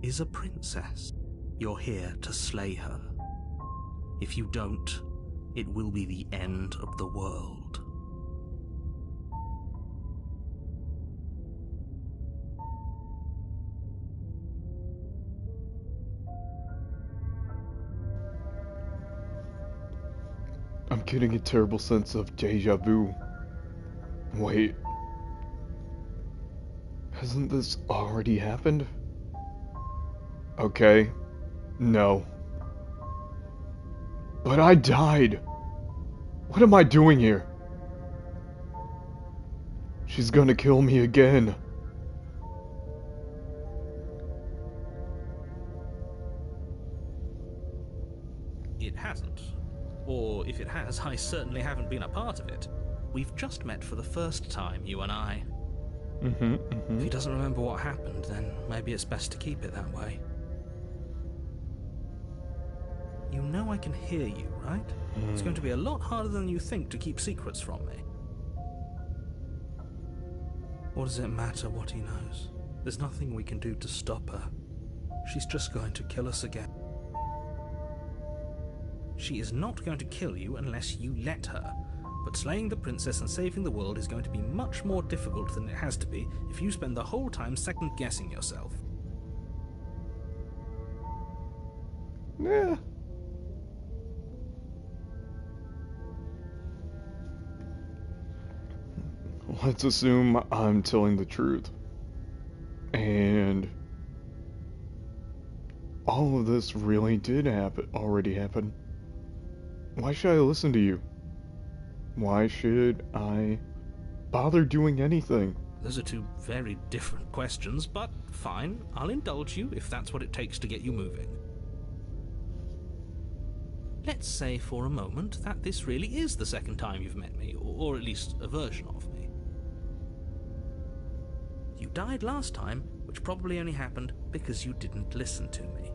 is a princess. You're here to slay her. If you don't, it will be the end of the world. I'm getting a terrible sense of deja vu. Wait. Hasn't this already happened? Okay. No. But I died. What am I doing here? She's gonna kill me again. It hasn't. Or if it has, I certainly haven't been a part of it. We've just met for the first time, you and I. If he doesn't remember what happened, then maybe it's best to keep it that way. You know I can hear you, right? It's going to be a lot harder than you think to keep secrets from me. What does it matter what he knows? There's nothing we can do to stop her. She's just going to kill us again. She is not going to kill you unless you let her. But slaying the princess and saving the world is going to be much more difficult than it has to be if you spend the whole time second-guessing yourself. Yeah. Let's assume I'm telling the truth. And all of this really did already happen. Why should I listen to you? Why should I bother doing anything? Those are two very different questions, but fine, I'll indulge you if that's what it takes to get you moving. Let's say for a moment that this really is the second time you've met me, or at least a version of me. You died last time, which probably only happened because you didn't listen to me.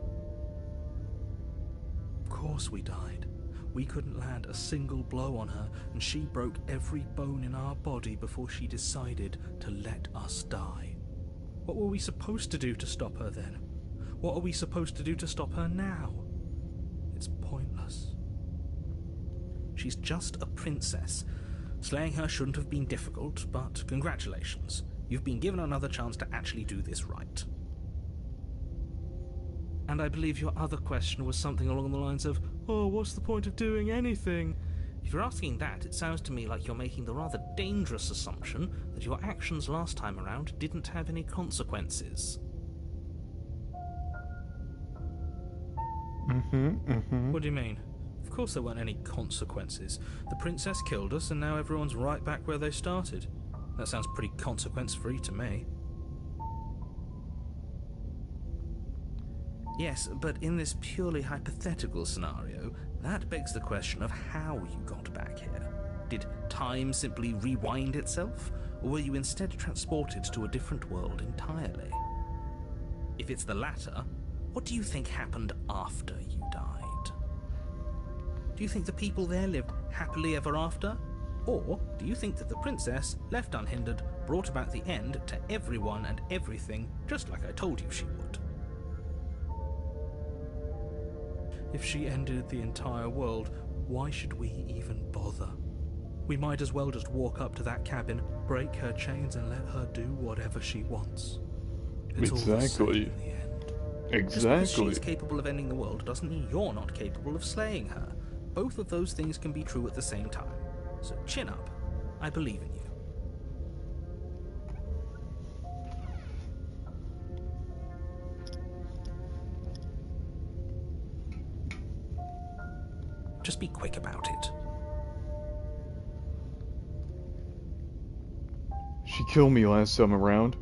Of course we died. We couldn't land a single blow on her, and she broke every bone in our body before she decided to let us die. What were we supposed to do to stop her then? What are we supposed to do to stop her now? It's pointless. She's just a princess. Slaying her shouldn't have been difficult, but congratulations. You've been given another chance to actually do this right. And I believe your other question was something along the lines of, oh, what's the point of doing anything? If you're asking that, it sounds to me like you're making the rather dangerous assumption that your actions last time around didn't have any consequences. What do you mean? Of course there weren't any consequences. The princess killed us and now everyone's right back where they started. That sounds pretty consequence-free to me. Yes, but in this purely hypothetical scenario, that begs the question of how you got back here. Did time simply rewind itself, or were you instead transported to a different world entirely? If it's the latter, what do you think happened after you died? Do you think the people there lived happily ever after? Or do you think that the princess, left unhindered, brought about the end to everyone and everything, just like I told you she would? If she ended the entire world, why should we even bother? We might as well just walk up to that cabin, break her chains, and let her do whatever she wants. It's all the same Exactly. in the end. Just because Exactly. she's capable of ending the world doesn't mean you're not capable of slaying her. Both of those things can be true at the same time. So chin up. I believe in you. Just be quick about it. She killed me last time around.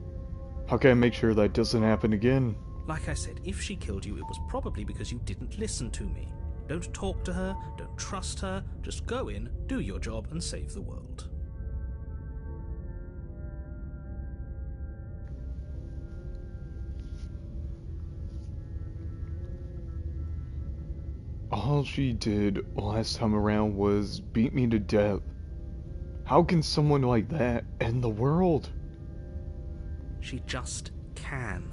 How can I make sure that doesn't happen again? Like I said, if she killed you, it was probably because you didn't listen to me. Don't talk to her, don't trust her, just go in, do your job, and save the world. All she did last time around was beat me to death. How can someone like that end the world? She just can.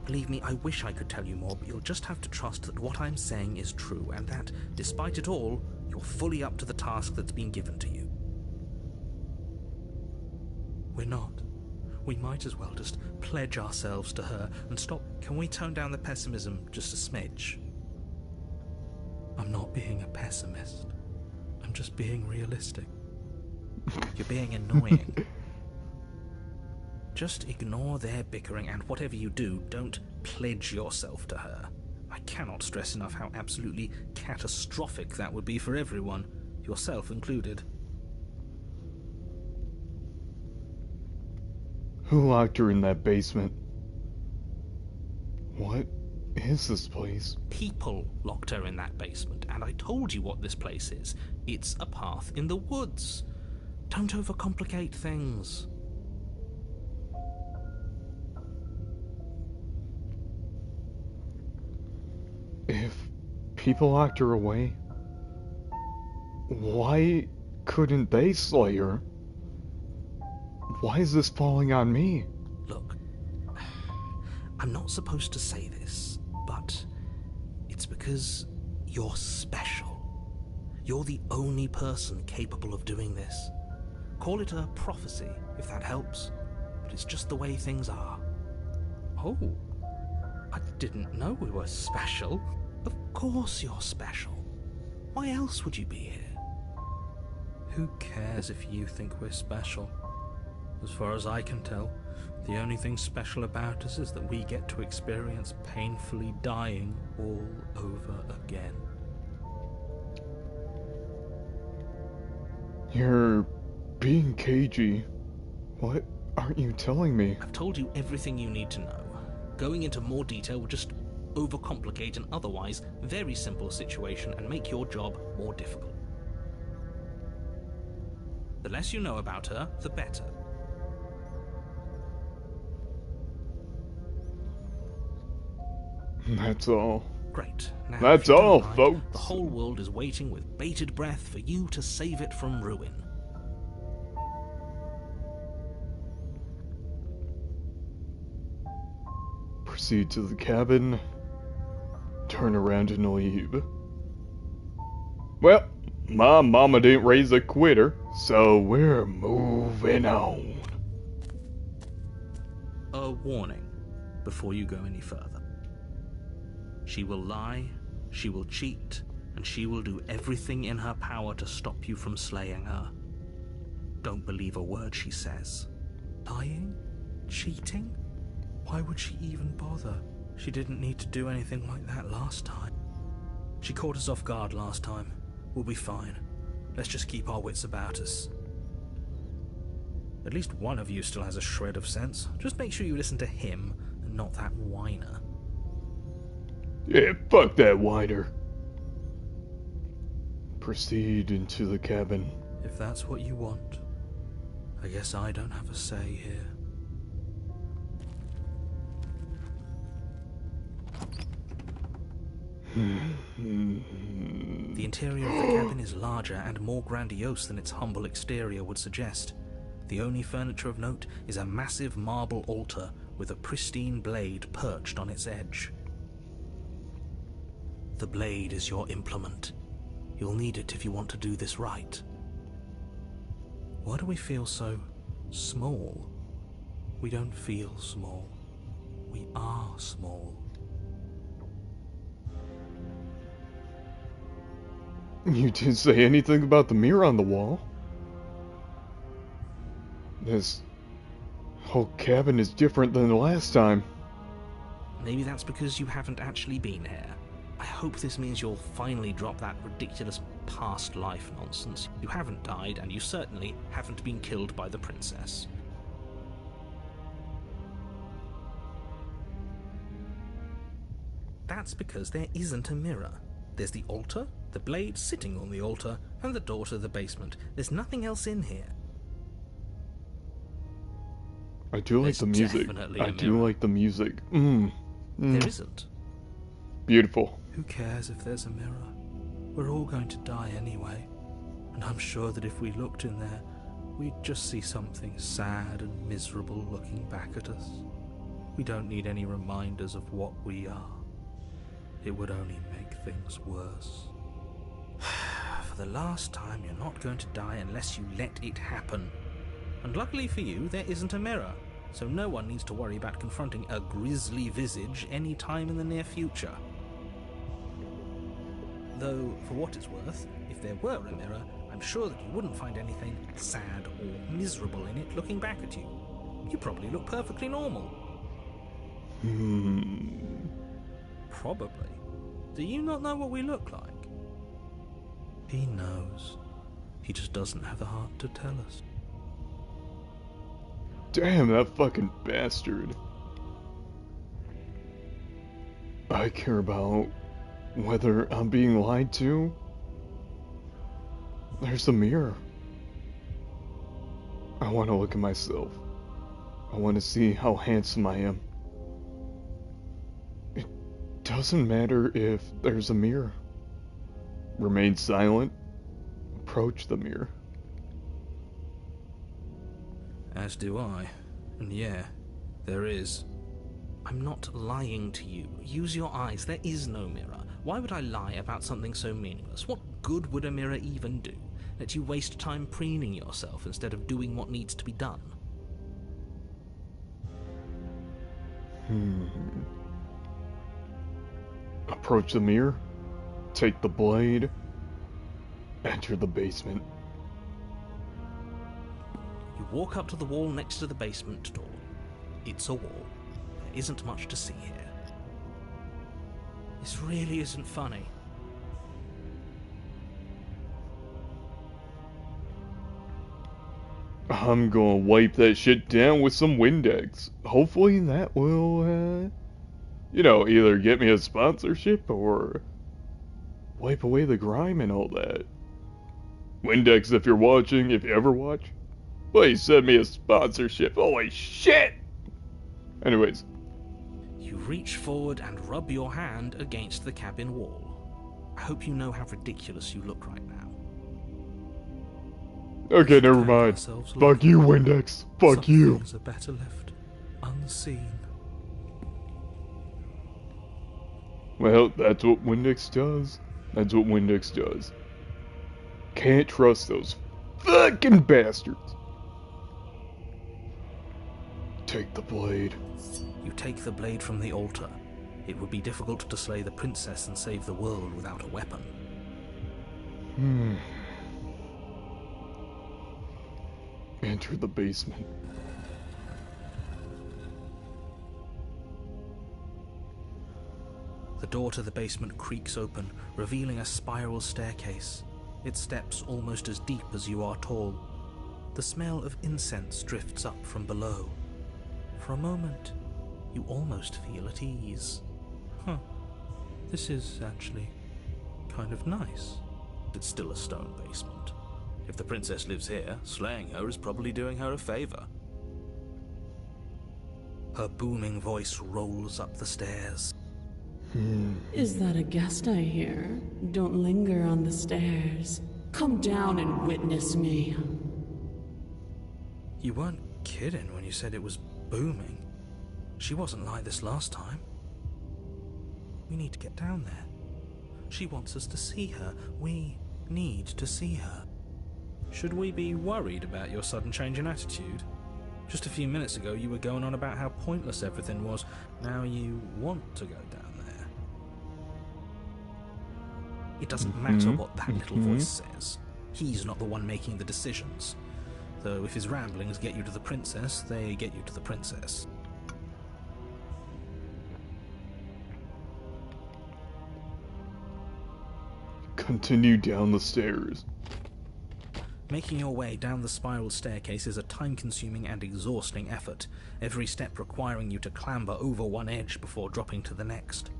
Believe me, I wish I could tell you more, but you'll just have to trust that what I'm saying is true, and that, despite it all, you're fully up to the task that's been given to you. We're not. We might as well just pledge ourselves to her and stop. Can we tone down the pessimism just a smidge? I'm not being a pessimist. I'm just being realistic. You're being annoying. Just ignore their bickering, and whatever you do, don't pledge yourself to her. I cannot stress enough how absolutely catastrophic that would be for everyone, yourself included. Who locked her in that basement? What is this place? People locked her in that basement, and I told you what this place is. It's a path in the woods. Don't overcomplicate things. If people locked her away, why couldn't they slay her? Why is this falling on me? Look, I'm not supposed to say this, but it's because you're special. You're the only person capable of doing this. Call it a prophecy, if that helps, but it's just the way things are. Oh, I didn't know we were special. Of course you're special. Why else would you be here? Who cares if you think we're special? As far as I can tell, the only thing special about us is that we get to experience painfully dying all over again. You're being cagey. What aren't you telling me? I've told you everything you need to know. Going into more detail will just overcomplicate an otherwise very simple situation and make your job more difficult. The less you know about her, the better. That's all. Great. Now, That's if you don't all, mind, folks. The whole world is waiting with bated breath for you to save it from ruin. Proceed to the cabin. Turn around and leave. Well, my mama didn't raise a quitter, so we're moving on. A warning before you go any further. She will lie, she will cheat, and she will do everything in her power to stop you from slaying her. Don't believe a word she says. Lying? Cheating? Why would she even bother? She didn't need to do anything like that last time. She caught us off guard last time. We'll be fine. Let's just keep our wits about us. At least one of you still has a shred of sense. Just make sure you listen to him and not that whiner. Yeah, fuck that whiner. Proceed into the cabin. If that's what you want, I guess I don't have a say here. The interior of the cabin is larger and more grandiose than its humble exterior would suggest. The only furniture of note is a massive marble altar with a pristine blade perched on its edge. The blade is your implement. You'll need it if you want to do this right. Why do we feel so small? We don't feel small. We are small. You didn't say anything about the mirror on the wall. This whole cabin is different than the last time. Maybe that's because you haven't actually been here. I hope this means you'll finally drop that ridiculous past life nonsense. You haven't died, and you certainly haven't been killed by the princess. That's because there isn't a mirror. There's the altar, the blade sitting on the altar, and the door to the basement. There's nothing else in here. I do like There's the music. definitely I a do mirror. like the music. There isn't. Beautiful. Who cares if there's a mirror? We're all going to die anyway. And I'm sure that if we looked in there, we'd just see something sad and miserable looking back at us. We don't need any reminders of what we are. It would only make things worse. For the last time, you're not going to die unless you let it happen. And luckily for you, there isn't a mirror, so no one needs to worry about confronting a grisly visage any time in the near future. Though, for what it's worth, if there were a mirror, I'm sure that you wouldn't find anything sad or miserable in it looking back at you. You probably look perfectly normal. Probably. Do you not know what we look like? He knows. He just doesn't have the heart to tell us. Damn, that fucking bastard. I care about whether I'm being lied to. There's the mirror. I want to look at myself. I want to see how handsome I am. It doesn't matter if there's a mirror. Remain silent. Approach the mirror. As do I. And yeah, there is. I'm not lying to you. Use your eyes. There is no mirror. Why would I lie about something so meaningless? What good would a mirror even do? Let you waste time preening yourself instead of doing what needs to be done. Approach the mirror. Take the blade. Enter the basement. You walk up to the wall next to the basement door. It's a wall. There isn't much to see here. This really isn't funny. I'm gonna wipe that shit down with some Windex. Hopefully that will, either get me a sponsorship or wipe away the grime and all that. Windex, if you're watching, if you ever watch, please send me a sponsorship. Holy shit! Anyways. You reach forward and rub your hand against the cabin wall. I hope you know how ridiculous you look right now. Okay, never mind. Fuck you, Windex. Fuck you. Some things are better left unseen. Well, that's what Windex does. That's what Windex does. Can't trust those fucking bastards. Take the blade. You take the blade from the altar. It would be difficult to slay the princess and save the world without a weapon. Enter the basement. The door to the basement creaks open, revealing a spiral staircase. Its steps almost as deep as you are tall. The smell of incense drifts up from below. For a moment, you almost feel at ease. This is actually kind of nice. It's still a stone basement. If the princess lives here, slaying her is probably doing her a favor. Her booming voice rolls up the stairs. Is that a guest I hear? Don't linger on the stairs. Come down and witness me. You weren't kidding when you said it was booming. She wasn't like this last time. We need to get down there. She wants us to see her. We need to see her. Should we be worried about your sudden change in attitude? Just a few minutes ago you were going on about how pointless everything was. Now you want to go down there. It doesn't matter what that little voice says. He's not the one making the decisions. Though if his ramblings get you to the princess, they get you to the princess. Continue down the stairs. Making your way down the spiral staircase is a time-consuming and exhausting effort, every step requiring you to clamber over one edge before dropping to the next.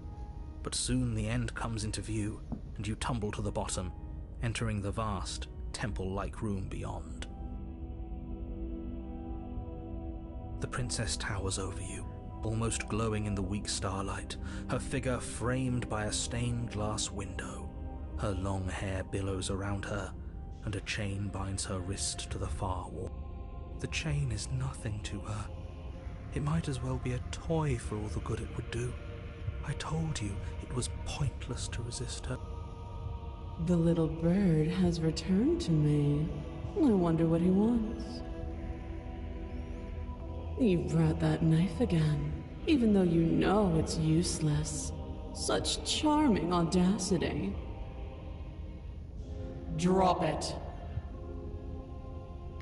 But soon the end comes into view, and you tumble to the bottom, entering the vast, temple-like room beyond. The princess towers over you, almost glowing in the weak starlight, her figure framed by a stained glass window. Her long hair billows around her, and a chain binds her wrist to the far wall. The chain is nothing to her. It might as well be a toy for all the good it would do. I told you it was pointless to resist her. The little bird has returned to me. I wonder what he wants. You brought that knife again, even though you know it's useless. Such charming audacity. Drop it.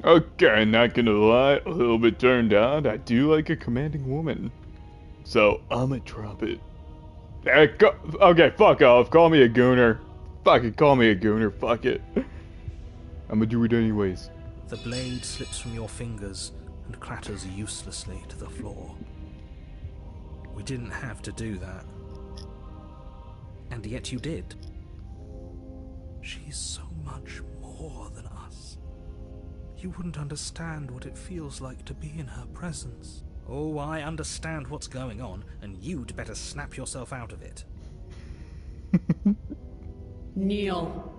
Okay, not gonna lie, a little bit turned on. I do like a commanding woman. So, I'ma drop it. Okay, fuck off. Call me a gooner. Fucking call me a gooner. Fuck it. I'ma do it anyways. The blade slips from your fingers and clatters uselessly to the floor. We didn't have to do that. And yet you did. She's so much more than us. You wouldn't understand what it feels like to be in her presence. Oh, I understand what's going on, and you'd better snap yourself out of it. Kneel.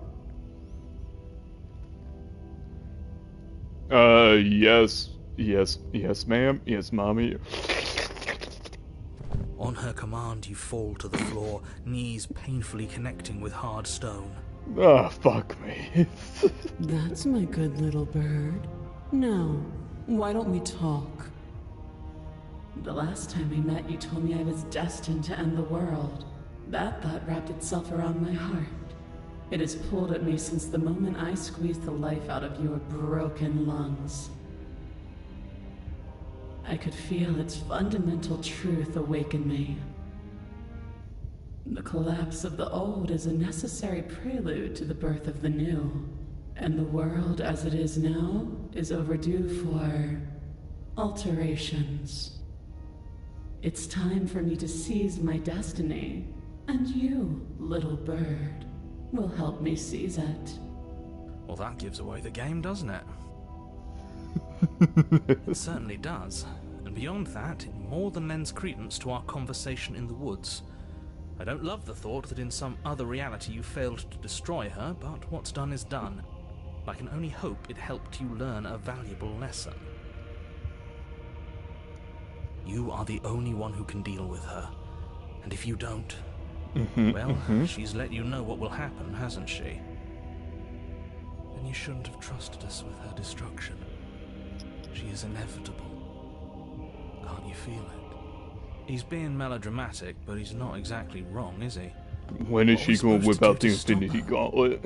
Yes, ma'am. Yes, mommy. On her command, you fall to the floor, knees painfully connecting with hard stone. Ah, fuck me. That's my good little bird. Now, why don't we talk? The last time we met, you told me I was destined to end the world. That thought wrapped itself around my heart. It has pulled at me since the moment I squeezed the life out of your broken lungs. I could feel its fundamental truth awaken me. The collapse of the old is a necessary prelude to the birth of the new, and the world as it is now is overdue for alterations. It's time for me to seize my destiny, and you, little bird, will help me seize it. Well, that gives away the game, doesn't it? It certainly does. And beyond that, it more than lends credence to our conversation in the woods. I don't love the thought that in some other reality you failed to destroy her, but what's done is done. I can only hope it helped you learn a valuable lesson. You are the only one who can deal with her, and if you don't, she's let you know what will happen, hasn't she? Then you shouldn't have trusted us with her destruction. She is inevitable. Can't you feel it? He's being melodramatic, but he's not exactly wrong, is he? When is she going to whip out the Infinity Gauntlet?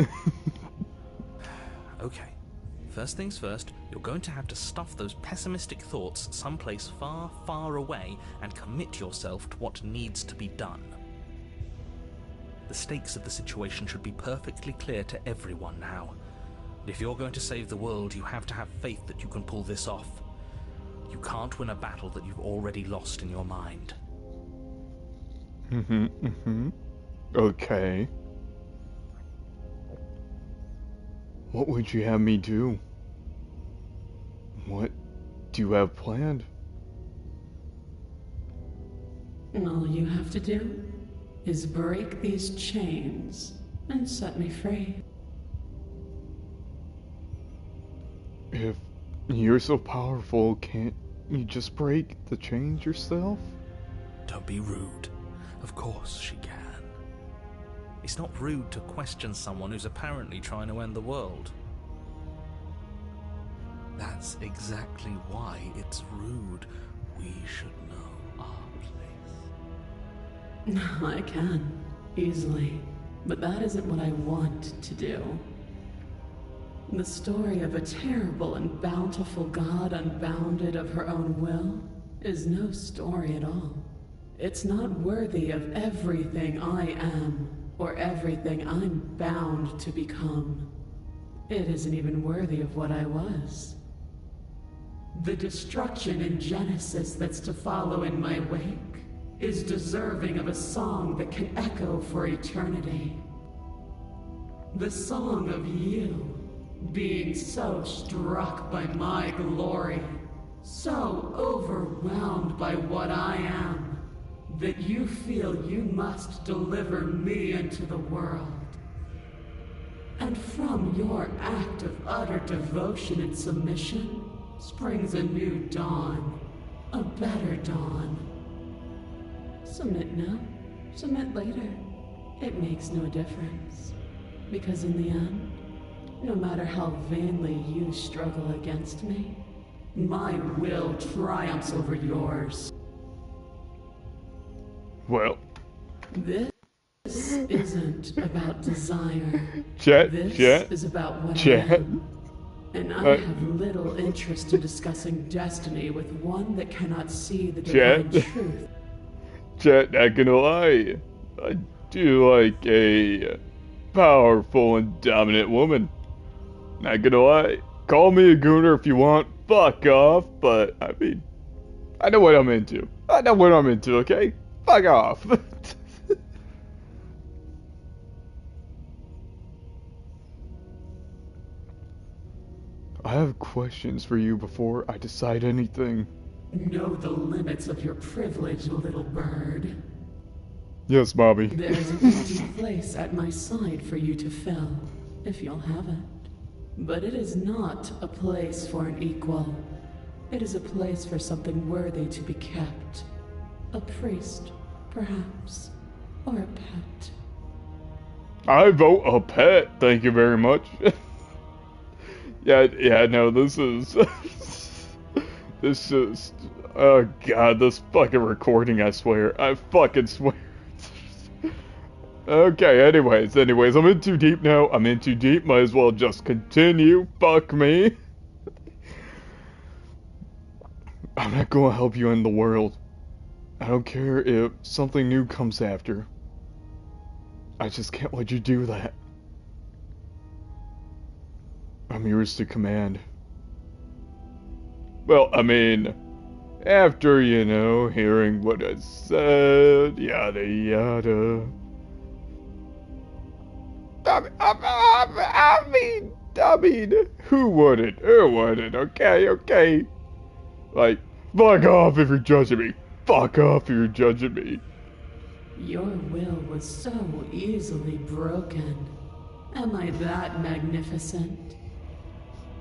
Okay. First things first, you're going to have to stuff those pessimistic thoughts someplace far, far away and commit yourself to what needs to be done. The stakes of the situation should be perfectly clear to everyone now. If you're going to save the world, you have to have faith that you can pull this off. You can't win a battle that you've already lost in your mind. Okay. What would you have me do? What do you have planned? All you have to do is break these chains and set me free. If you're so powerful, can't you just break the chains yourself? Don't be rude. Of course she can. It's not rude to question someone who's apparently trying to end the world. That's exactly why it's rude. We should know our place. I can, easily. But that isn't what I want to do. The story of a terrible and bountiful god unbounded of her own will is no story at all. It's not worthy of everything I am, or everything I'm bound to become. It isn't even worthy of what I was. The destruction in Genesis that's to follow in my wake is deserving of a song that can echo for eternity. The song of you, being so struck by my glory, so overwhelmed by what I am, that you feel you must deliver me into the world. And from your act of utter devotion and submission springs a new dawn, a better dawn. Submit now, submit later. It makes no difference. Because in the end, no matter how vainly you struggle against me, my will triumphs over yours. Well. This isn't about desire. Chat, This chat, is about what chat. I am. And I have little interest in discussing destiny with one that cannot see the divine Chat. truth. Chat, not gonna lie. I do like a powerful and dominant woman. Not gonna lie. Call me a gooner if you want. Fuck off. But, I mean, I know what I'm into. I know what I'm into, okay? Fuck off. I have questions for you before I decide anything. Know the limits of your privilege, little bird. Yes, Bobby. There's an empty place at my side for you to fill, if you'll have it. But it is not a place for an equal. It is a place for something worthy to be kept. A priest, perhaps, or a pet. I vote a pet, thank you very much. yeah, no, this is... this is... Oh god, this fucking recording, I swear. I fucking swear. Okay, anyways, I'm in too deep now. I'm in too deep, might as well just continue. Fuck me. I'm not gonna help you end the world. I don't care if something new comes after. I just can't let you do that. I'm yours to command. Well, I mean, after, you know, hearing what I said, yada yada. I mean, who wouldn't? Okay? Like, fuck off if you're judging me. Fuck off if you're judging me. Your will was so easily broken. Am I that magnificent?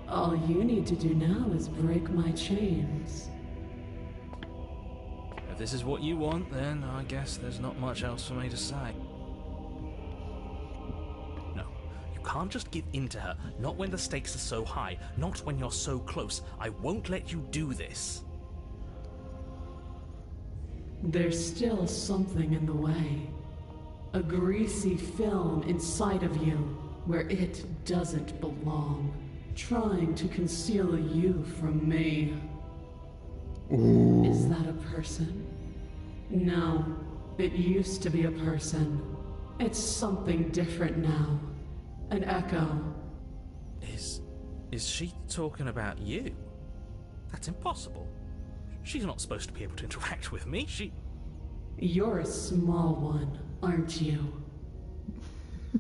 All you need to do now is break my chains. If this is what you want, then I guess there's not much else for me to say. No, you can't just give in to her. Not when the stakes are so high. Not when you're so close. I won't let you do this. There's still something in the way. A greasy film inside of you where it doesn't belong. Trying to conceal you from me. Ooh. Is that a person? No, it used to be a person. It's something different now. An echo. Is she talking about you? That's impossible. She's not supposed to be able to interact with me. You're a small one, aren't you?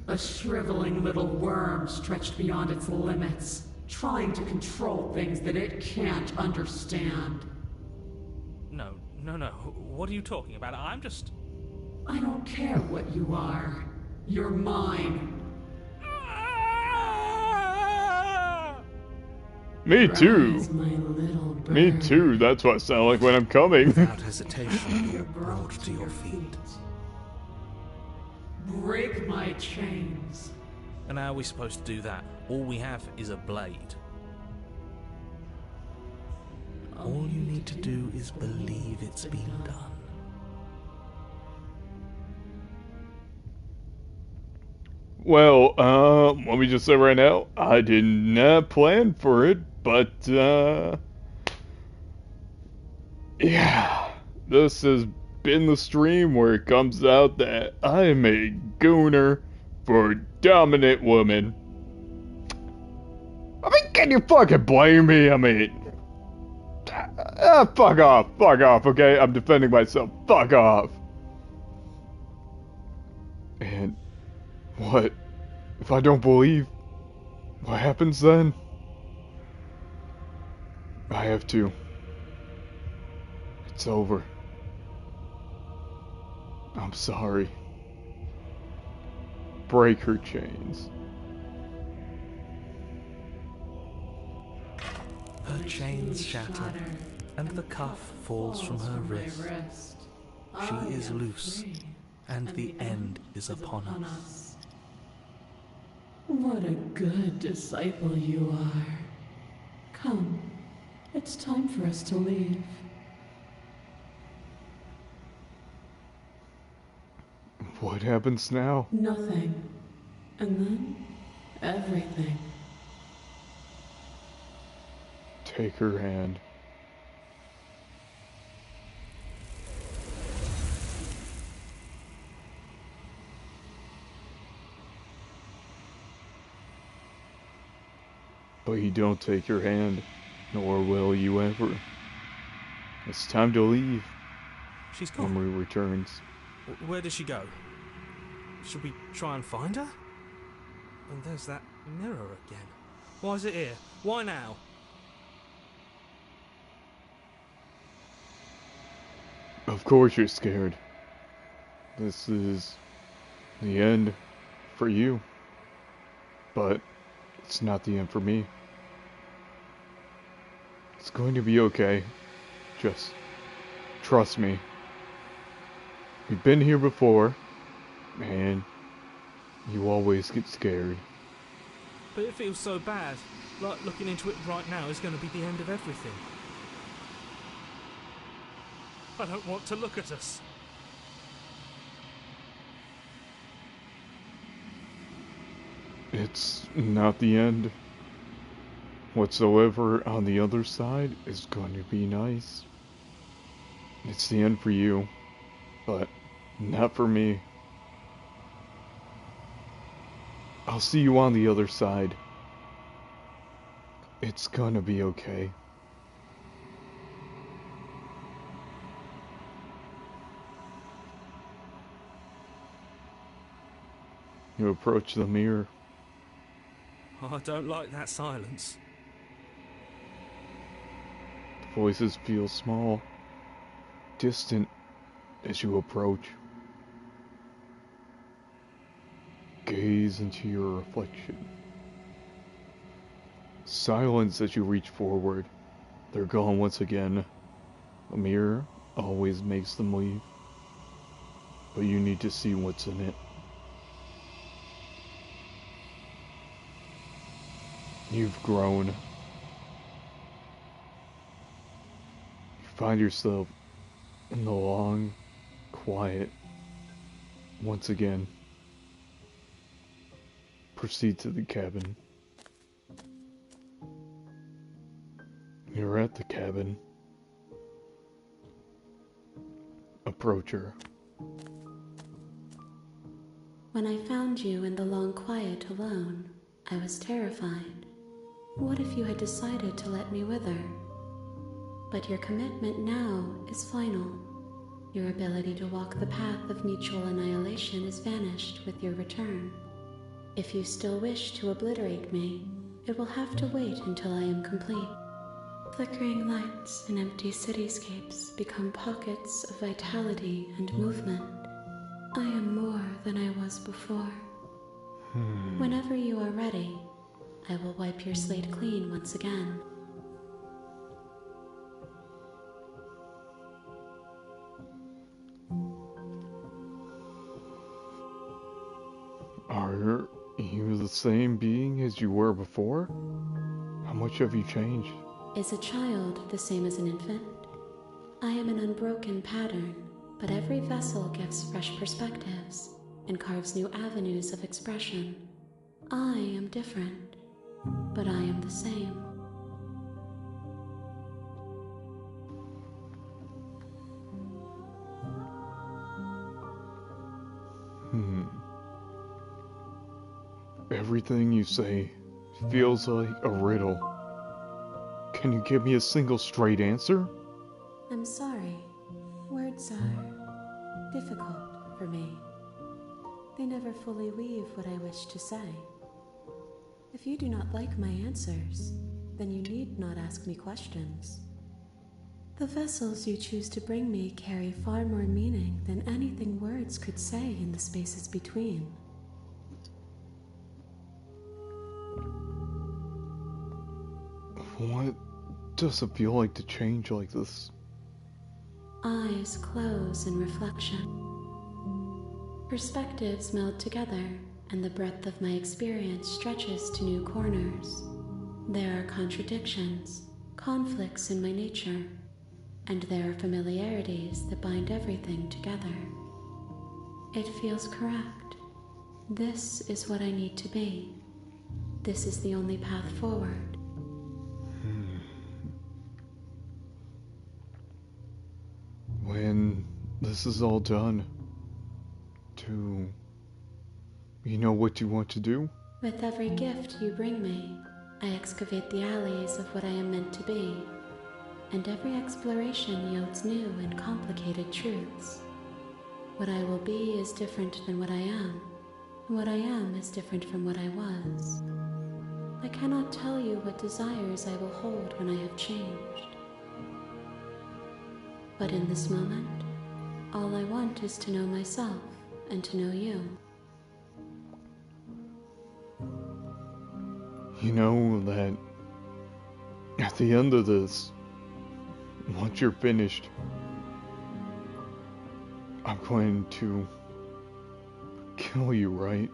A shriveling little worm stretched beyond its limits, trying to control things that it can't understand. No. What are you talking about? I don't care what you are. You're mine. Me too. Rise, my little bird. Me too. That's what I sound like when I'm coming. Without hesitation, you're brought to your feet. Break my chains. And how are we supposed to do that? All we have is a blade. All you need to do is believe it's been done. Well, let me just say right now, I did not plan for it, but, yeah, this has been the stream where it comes out that I am a gooner for dominant women. I mean, can you fucking blame me? I mean, fuck off, okay? I'm defending myself, fuck off. And what? If I don't believe, what happens then? I have to. It's over. I'm sorry. Break her chains. Her chains shatter, and the cuff falls from her wrist. She is loose, and the end is upon us. What a good disciple you are. Come, it's time for us to leave. What happens now? Nothing. And then, everything. Take her hand. But you don't take her hand, nor will you ever. It's time to leave. She's gone. Memory returns. Where did she go? Should we try and find her? And there's that mirror again. Why is it here? Why now? Of course you're scared. This is the end for you. But it's not the end for me. It's going to be okay. Just trust me. We've been here before, and you always get scared. But it feels so bad. Like looking into it right now is going to be the end of everything. I don't want to look at us. It's not the end. Whatsoever on the other side is going to be nice. It's the end for you, but not for me. I'll see you on the other side. It's gonna be okay. You approach the mirror. I don't like that silence. The voices feel small, distant as you approach. Gaze into your reflection. Silence as you reach forward. They're gone once again. The mirror always makes them leave. But you need to see what's in it. You've grown. You find yourself in the long, quiet once again. Proceed to the cabin. You're at the cabin. Approach her. When I found you in the long quiet alone, I was terrified. What if you had decided to let me wither? But your commitment now is final. Your ability to walk the path of mutual annihilation is vanished with your return. If you still wish to obliterate me, it will have to wait until I am complete. Flickering lights and empty cityscapes become pockets of vitality and movement. I am more than I was before. Whenever you are ready, I will wipe your slate clean once again. Are you the same being as you were before? How much have you changed? Is a child the same as an infant? I am an unbroken pattern, but every vessel gives fresh perspectives and carves new avenues of expression. I am different, but I am the same. Everything you say feels like a riddle. Can you give me a single straight answer? I'm sorry. Words are difficult for me. They never fully weave what I wish to say. If you do not like my answers, then you need not ask me questions. The vessels you choose to bring me carry far more meaning than anything words could say in the spaces between. What does it feel like to change like this? Eyes close in reflection. Perspectives meld together, and the breadth of my experience stretches to new corners. There are contradictions, conflicts in my nature, and there are familiarities that bind everything together. It feels correct. This is what I need to be. This is the only path forward. When this is all done, do you know what you want to do? With every gift you bring me, I excavate the alleys of what I am meant to be, and every exploration yields new and complicated truths. What I will be is different than what I am, and what I am is different from what I was. I cannot tell you what desires I will hold when I have changed. But in this moment, all I want is to know myself and to know you. You know that at the end of this, once you're finished, I'm going to kill you, right?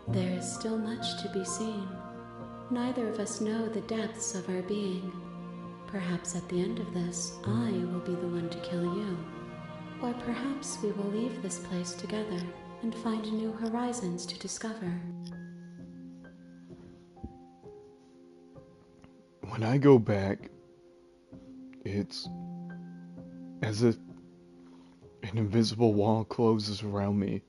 There is still much to be seen. Neither of us know the depths of our being. Perhaps at the end of this, I will be the one to kill you. Or perhaps we will leave this place together and find new horizons to discover. When I go back, it's as if an invisible wall closes around me.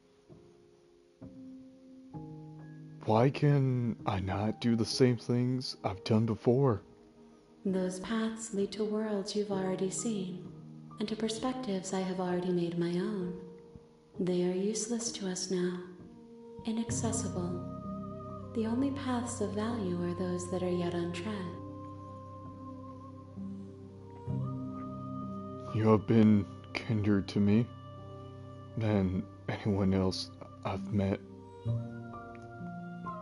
Why can I not do the same things I've done before? Those paths lead to worlds you've already seen, and to perspectives I have already made my own. They are useless to us now, inaccessible. The only paths of value are those that are yet untread. You have been kinder to me than anyone else I've met.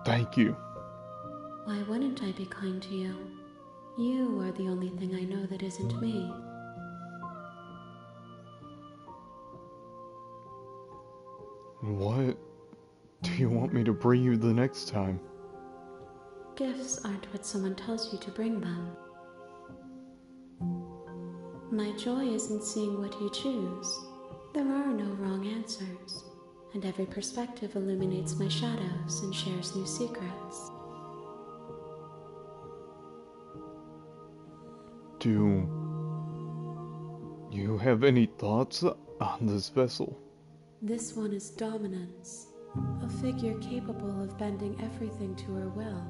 Thank you. Why wouldn't I be kind to you? You are the only thing I know that isn't me. What do you want me to bring you the next time? Gifts aren't what someone tells you to bring them. My joy is in seeing what you choose. There are no wrong answers, and every perspective illuminates my shadows and shares new secrets. Do you have any thoughts on this vessel? This one is dominance, a figure capable of bending everything to her will.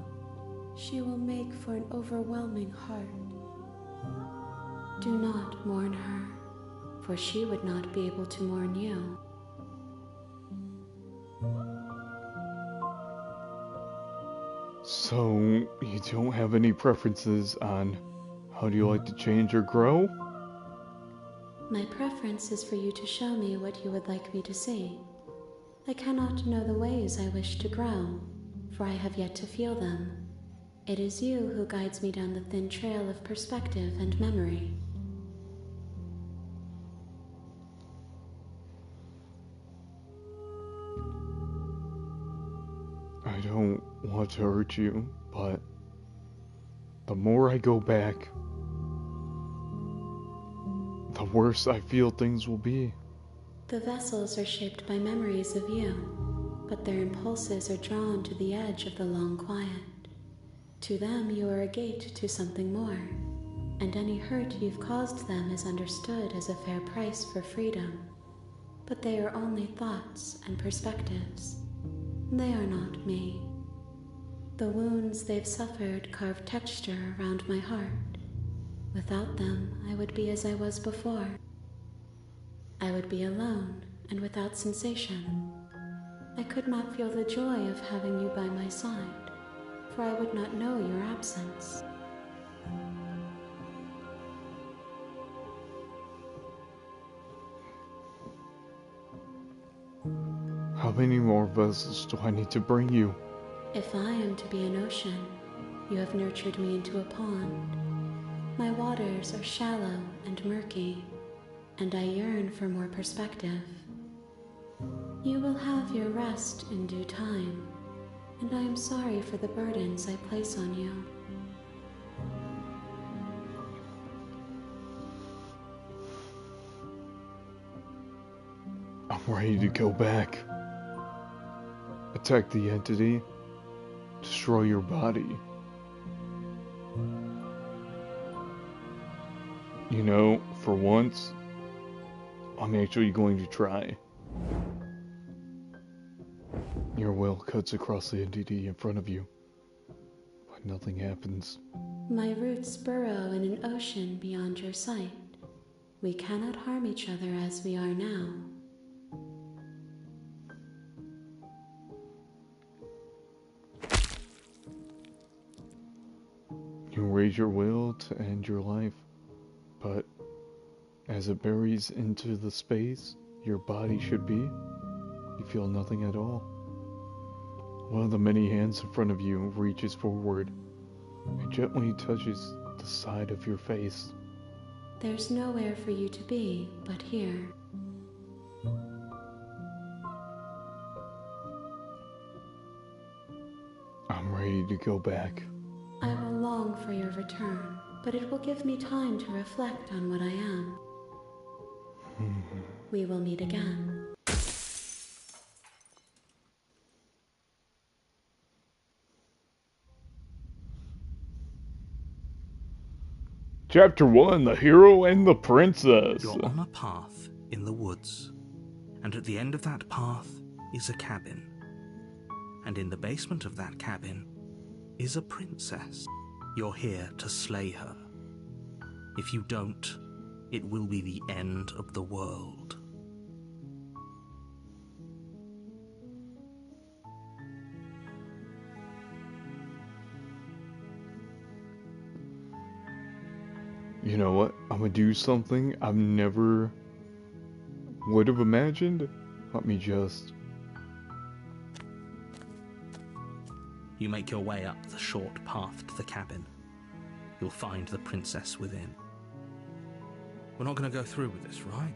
She will make for an overwhelming heart. Do not mourn her, for she would not be able to mourn you. So, you don't have any preferences on how do you like to change or grow? My preference is for you to show me what you would like me to see. I cannot know the ways I wish to grow, for I have yet to feel them. It is you who guides me down the thin trail of perspective and memory. I don't want to hurt you, but the more I go back, the worse I feel things will be. The vessels are shaped by memories of you, but their impulses are drawn to the edge of the long quiet. To them, you are a gate to something more, and any hurt you've caused them is understood as a fair price for freedom. But they are only thoughts and perspectives. They are not me. The wounds they've suffered carve texture around my heart. Without them, I would be as I was before. I would be alone and without sensation. I could not feel the joy of having you by my side, for I would not know your absence. How many more vessels do I need to bring you? If I am to be an ocean, you have nurtured me into a pond. My waters are shallow and murky, and I yearn for more perspective. You will have your rest in due time, and I am sorry for the burdens I place on you. I'm ready to go back. Attack the entity. Destroy your body. You know, for once, I'm actually going to try. Your will cuts across the entity in front of you, but nothing happens. My roots burrow in an ocean beyond your sight. We cannot harm each other as we are now. You raise your will to end your life, but as it buries into the space your body should be, you feel nothing at all. One of the many hands in front of you reaches forward and gently touches the side of your face. There's nowhere for you to be but here. I'm ready to go back. I will long for your return, but it will give me time to reflect on what I am. We will meet again. Chapter 1, The Hero and the Princess. You're on a path in the woods, and at the end of that path is a cabin. And in the basement of that cabin is a princess. You're here to slay her. If you don't, it will be the end of the world. You know what? I'm gonna do something I've never would have imagined. Let me just... You make your way up the short path to the cabin. You'll find the princess within. We're not going to go through with this, right?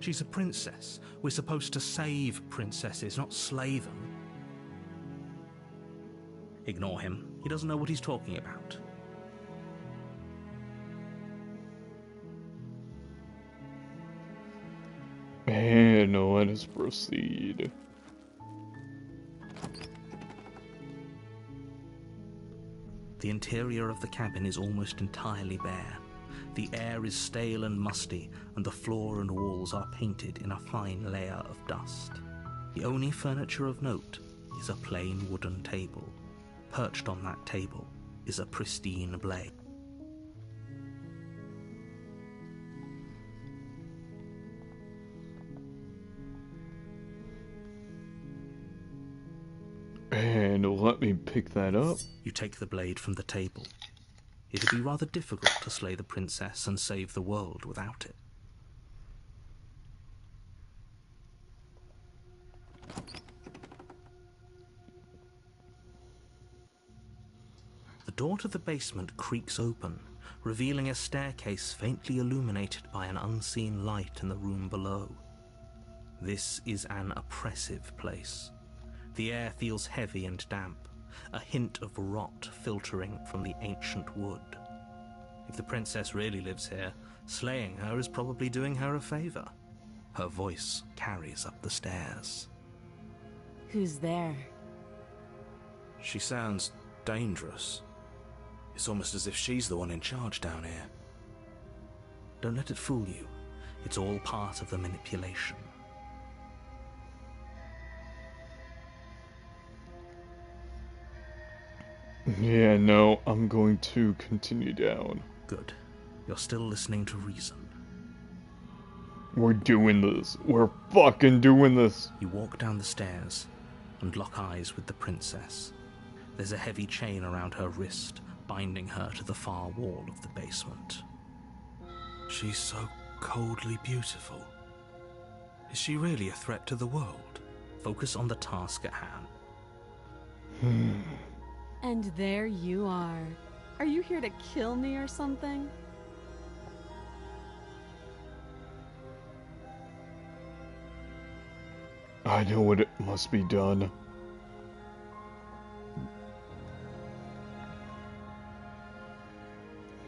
She's a princess. We're supposed to save princesses, not slay them. Ignore him. He doesn't know what he's talking about. And let us proceed. The interior of the cabin is almost entirely bare. The air is stale and musty, and the floor and walls are painted in a fine layer of dust. The only furniture of note is a plain wooden table. Perched on that table is a pristine blade. And let me pick that up. You take the blade from the table. It'd be rather difficult to slay the princess and save the world without it. The door to the basement creaks open, revealing a staircase faintly illuminated by an unseen light in the room below. This is an oppressive place. The air feels heavy and damp. a hint of rot filtering from the ancient wood. If the princess really lives here, slaying her is probably doing her a favor. Her voice carries up the stairs. Who's there? She sounds dangerous. It's almost as if she's the one in charge down here. Don't let it fool you. It's all part of the manipulation. Yeah, no, I'm going to continue down. Good. You're still listening to reason. We're doing this. We're fucking doing this. You walk down the stairs and lock eyes with the princess. There's a heavy chain around her wrist, binding her to the far wall of the basement. She's so coldly beautiful. Is she really a threat to the world? Focus on the task at hand. And there you are. Are you here to kill me or something? I know what it must be done.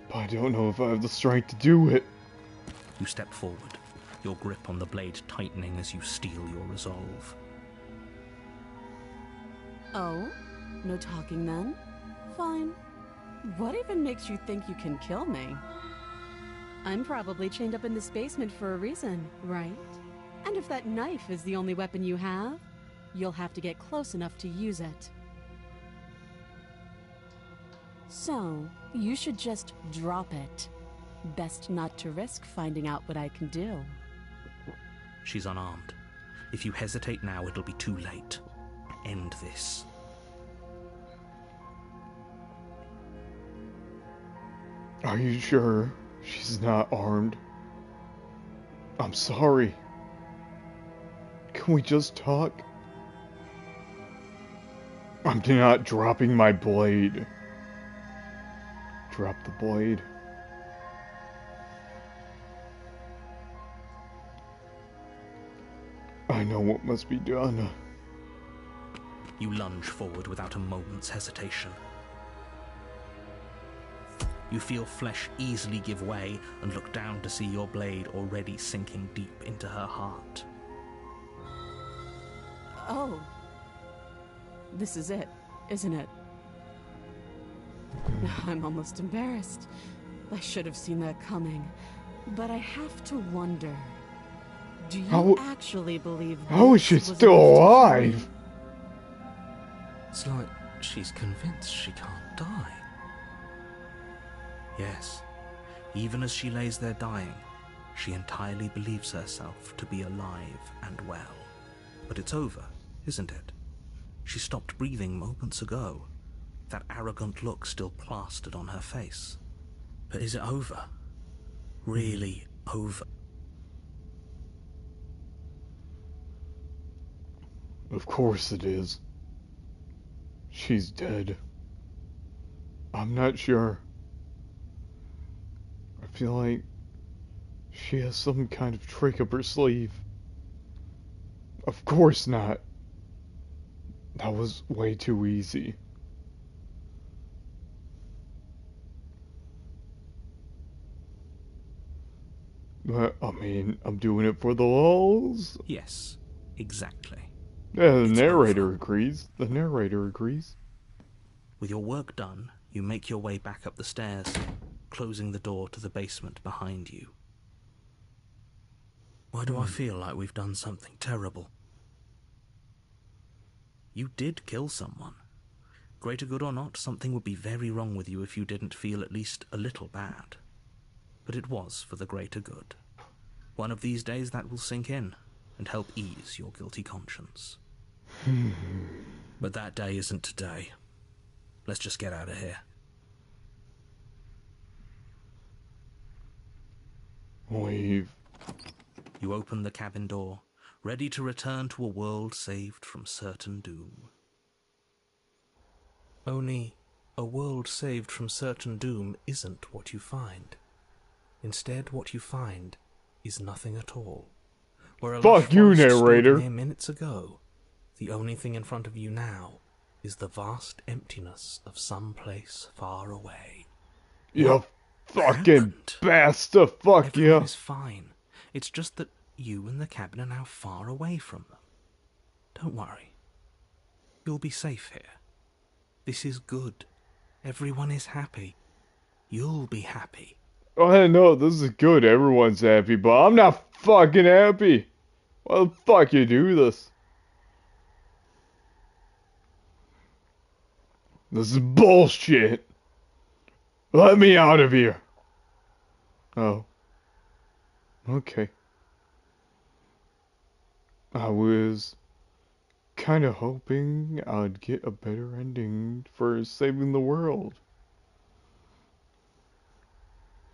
But I don't know if I have the strength to do it. You step forward, your grip on the blade tightening as you steel your resolve. Oh? No talking then? Fine. What even makes you think you can kill me? I'm probably chained up in this basement for a reason, right? And if that knife is the only weapon you have, you'll have to get close enough to use it. So, you should just drop it. Best not to risk finding out what I can do. She's unarmed. If you hesitate now, it'll be too late. End this. Are you sure she's not armed? I'm sorry. Can we just talk? I'm not dropping my blade. Drop the blade. I know what must be done. You lunge forward without a moment's hesitation. You feel flesh easily give way and look down to see your blade already sinking deep into her heart. Oh. This is it, isn't it? I'm almost embarrassed. I should have seen that coming. But I have to wonder. Do you actually believe how is she still alive? It's like she's convinced she can't die. Yes, even as she lays there dying, she entirely believes herself to be alive and well. But it's over, isn't it? She stopped breathing moments ago, that arrogant look still plastered on her face. But is it over? Really over? Of course it is. She's dead. I'm not sure. I feel like she has some kind of trick up her sleeve. Of course not. That was way too easy. But, I mean, I'm doing it for the lulz. Yes, exactly. Yeah, the narrator agrees. The narrator agrees. With your work done, you make your way back up the stairs, closing the door to the basement behind you. Why do I feel like we've done something terrible? You did kill someone. Greater good or not, something would be very wrong with you if you didn't feel at least a little bad. But it was for the greater good. One of these days that will sink in and help ease your guilty conscience. But that day isn't today. Let's just get out of here. Leave. You open the cabin door, ready to return to a world saved from certain doom. Only, a world saved from certain doom isn't what you find. Instead, what you find is nothing at all. Where a Fuck you, lush forest stood narrator. mere minutes ago, the only thing in front of you now is the vast emptiness of some place far away. You fucking happened? bastard, fuck Everyone you. is fine. It's just that you and the cabin are now far away from them. Don't worry. You'll be safe here. This is good. Everyone is happy. You'll be happy. I know this is good, everyone's happy, but I'm not fucking happy. Why the fuck you do this? This is bullshit. Let me out of here. Oh. Okay. I was kind of hoping I'd get a better ending for saving the world.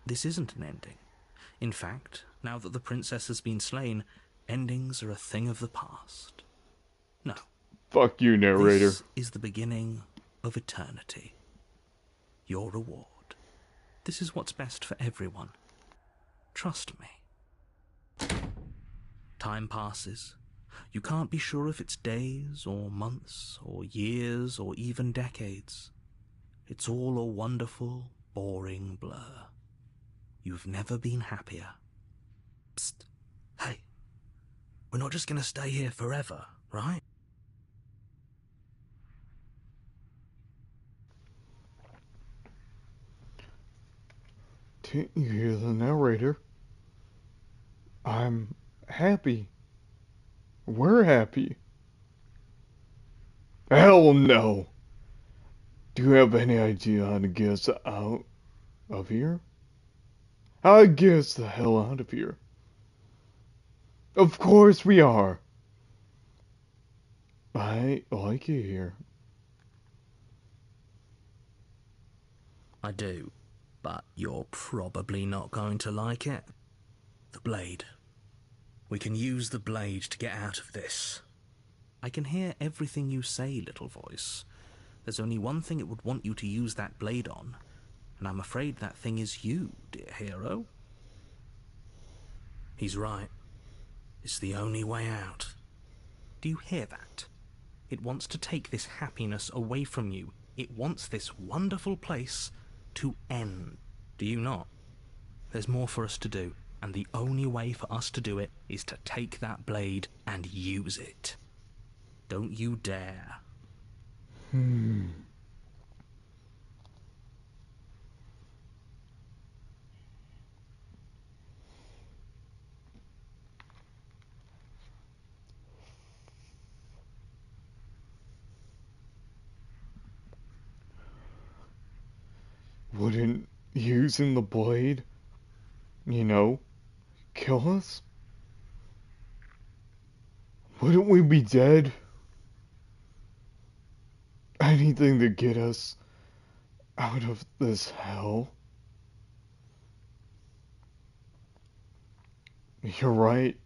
This isn't an ending. In fact, now that the princess has been slain, endings are a thing of the past. No. Fuck you, narrator. This is the beginning of eternity. Your reward. This is what's best for everyone. Trust me. Time passes. You can't be sure if it's days or months or years or even decades. It's all a wonderful, boring blur. You've never been happier. Psst. Hey. We're not just going to stay here forever, right? Didn't you hear the narrator? I'm happy. We're happy. Hell no. Do you have any idea how to get us out of here? How to get us the hell out of here? Of course we are. I like it here. I do, but you're probably not going to like it. The blade. We can use the blade to get out of this. I can hear everything you say, little voice. There's only one thing it would want you to use that blade on, and I'm afraid that thing is you, dear hero. He's right. It's the only way out. Do you hear that? It wants to take this happiness away from you. It wants this wonderful place to end. Do you not? There's more for us to do, and the only way for us to do it is to take that blade and use it. Don't you dare. Wouldn't using the blade, kill us? Wouldn't we be dead? Anything to get us out of this hell? You're right.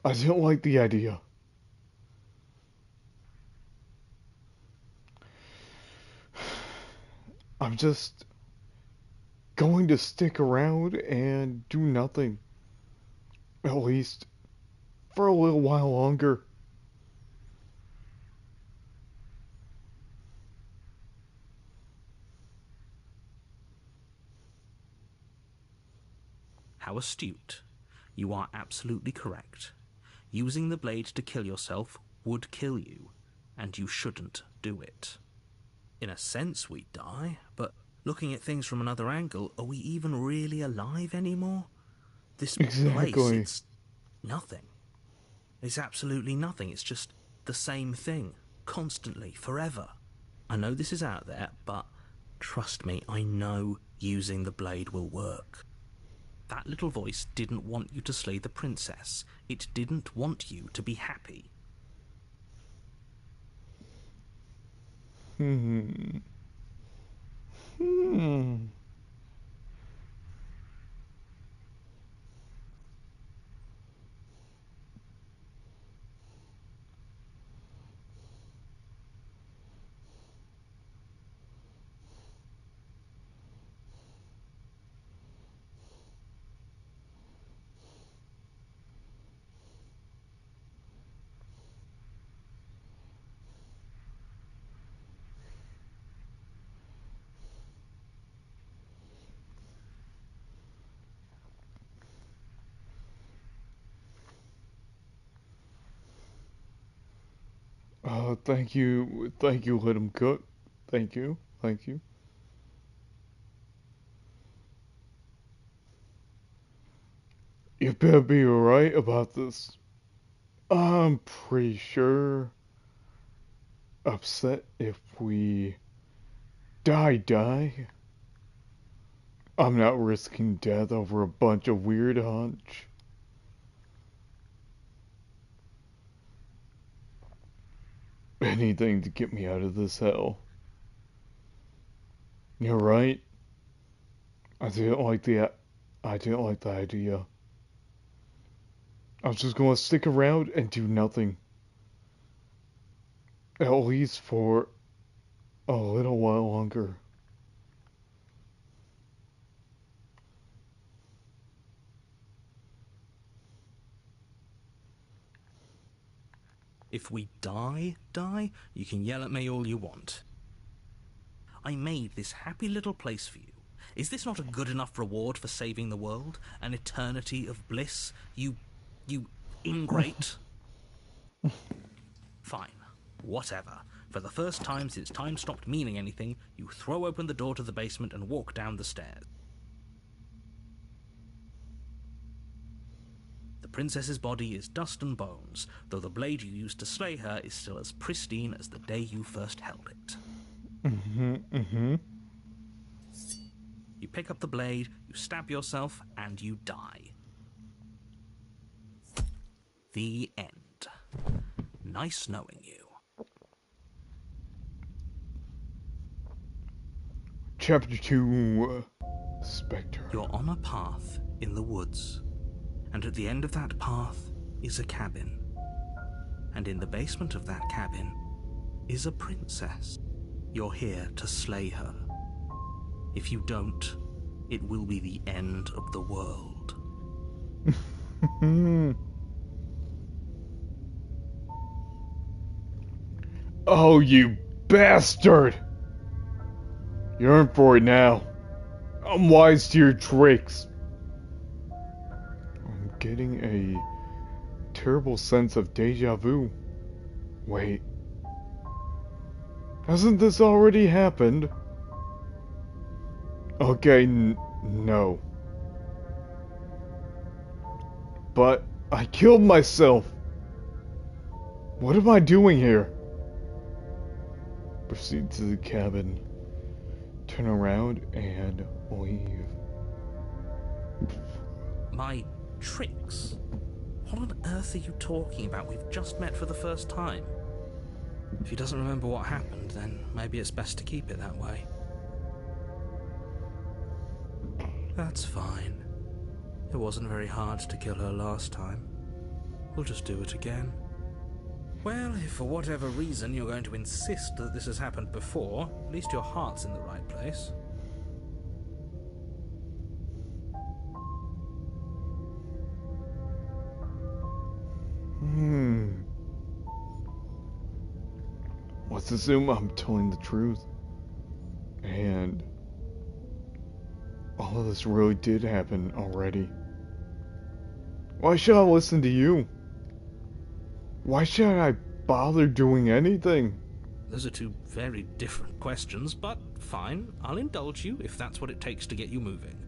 I didn't like the idea. I'm just going to stick around and do nothing. At least for a little while longer. How astute. You are absolutely correct. Using the blade to kill yourself would kill you, and you shouldn't do it. In a sense, we die, but looking at things from another angle, are we even really alive anymore? This place, Exactly. it's nothing. It's absolutely nothing. It's just the same thing, constantly, forever. I know this is out there, but trust me, I know using the blade will work. That little voice didn't want you to slay the princess. It didn't want you to be happy. Hmm. Thank you, let him cook. Thank you, thank you. You better be alright about this. I'm pretty sure upset if we die. I'm not risking death over a bunch of weird hunch. Anything to get me out of this hell. You're right. I didn't like the idea. I was just gonna stick around and do nothing. At least for a little while longer. If we die, you can yell at me all you want. I made this happy little place for you. Is this not a good enough reward for saving the world? An eternity of bliss? You ingrate? Fine. Whatever. For the first time since time stopped meaning anything, you throw open the door to the basement and walk down the stairs. The princess's body is dust and bones, though the blade you used to slay her is still as pristine as the day you first held it. You pick up the blade, you stab yourself, and you die. The end. Nice knowing you. Chapter 2, Spectre. You're on a path in the woods, and at the end of that path is a cabin. And in the basement of that cabin is a princess. You're here to slay her. If you don't, it will be the end of the world. Oh, you bastard! You're in for it now. I'm wise to your tricks. I'm getting a terrible sense of deja vu. Wait. Hasn't this already happened? Okay, no. But I killed myself. What am I doing here? Proceed to the cabin. Turn around and leave. My tricks? What on earth are you talking about? We've just met for the first time. If he doesn't remember what happened, then maybe it's best to keep it that way. That's fine. It wasn't very hard to kill her last time. We'll just do it again. Well, if for whatever reason you're going to insist that this has happened before, at least your heart's in the right place. Let's assume I'm telling the truth. And all of this really did happen already. Why should I listen to you? Why should I bother doing anything? Those are two very different questions, but fine, I'll indulge you if that's what it takes to get you moving.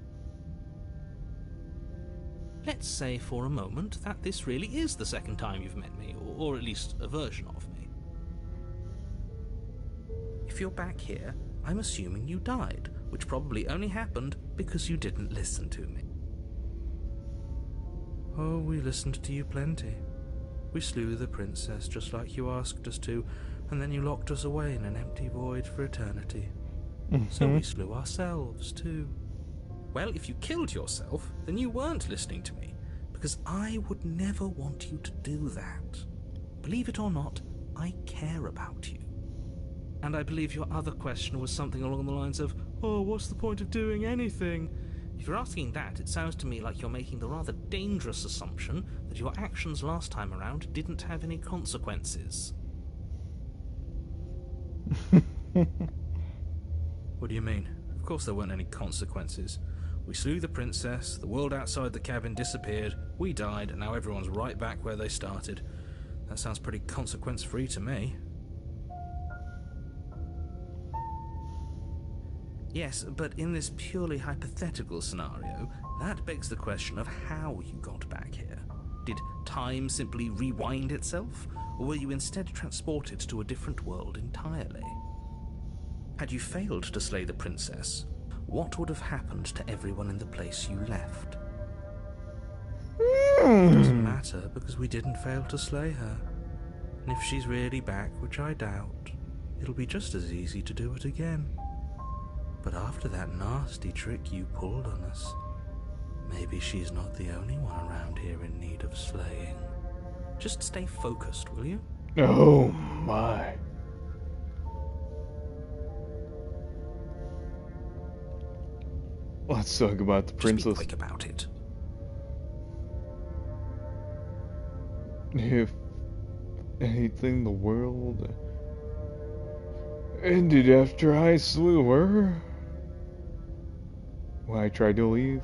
Let's say for a moment that this really is the second time you've met me, or at least a version of me. If you're back here, I'm assuming you died, which probably only happened because you didn't listen to me. Oh, we listened to you plenty. We slew the princess just like you asked us to, and then you locked us away in an empty void for eternity. So we slew ourselves too. Well, if you killed yourself, then you weren't listening to me, because I would never want you to do that. Believe it or not, I care about you. And I believe your other question was something along the lines of, oh, what's the point of doing anything? If you're asking that, it sounds to me like you're making the rather dangerous assumption that your actions last time around didn't have any consequences. What do you mean? Of course there weren't any consequences. We slew the princess, the world outside the cabin disappeared, we died, and now everyone's right back where they started. That sounds pretty consequence-free to me. Yes, but in this purely hypothetical scenario, that begs the question of how you got back here. Did time simply rewind itself, or were you instead transported to a different world entirely? Had you failed to slay the princess, what would have happened to everyone in the place you left? It doesn't matter, because we didn't fail to slay her. And if she's really back, which I doubt, it'll be just as easy to do it again. But after that nasty trick you pulled on us, maybe she's not the only one around here in need of slaying. Just stay focused, will you? Oh my. Let's talk about the princess. Just be quick about it. If anything, the world ended after I slew her. When I tried to leave,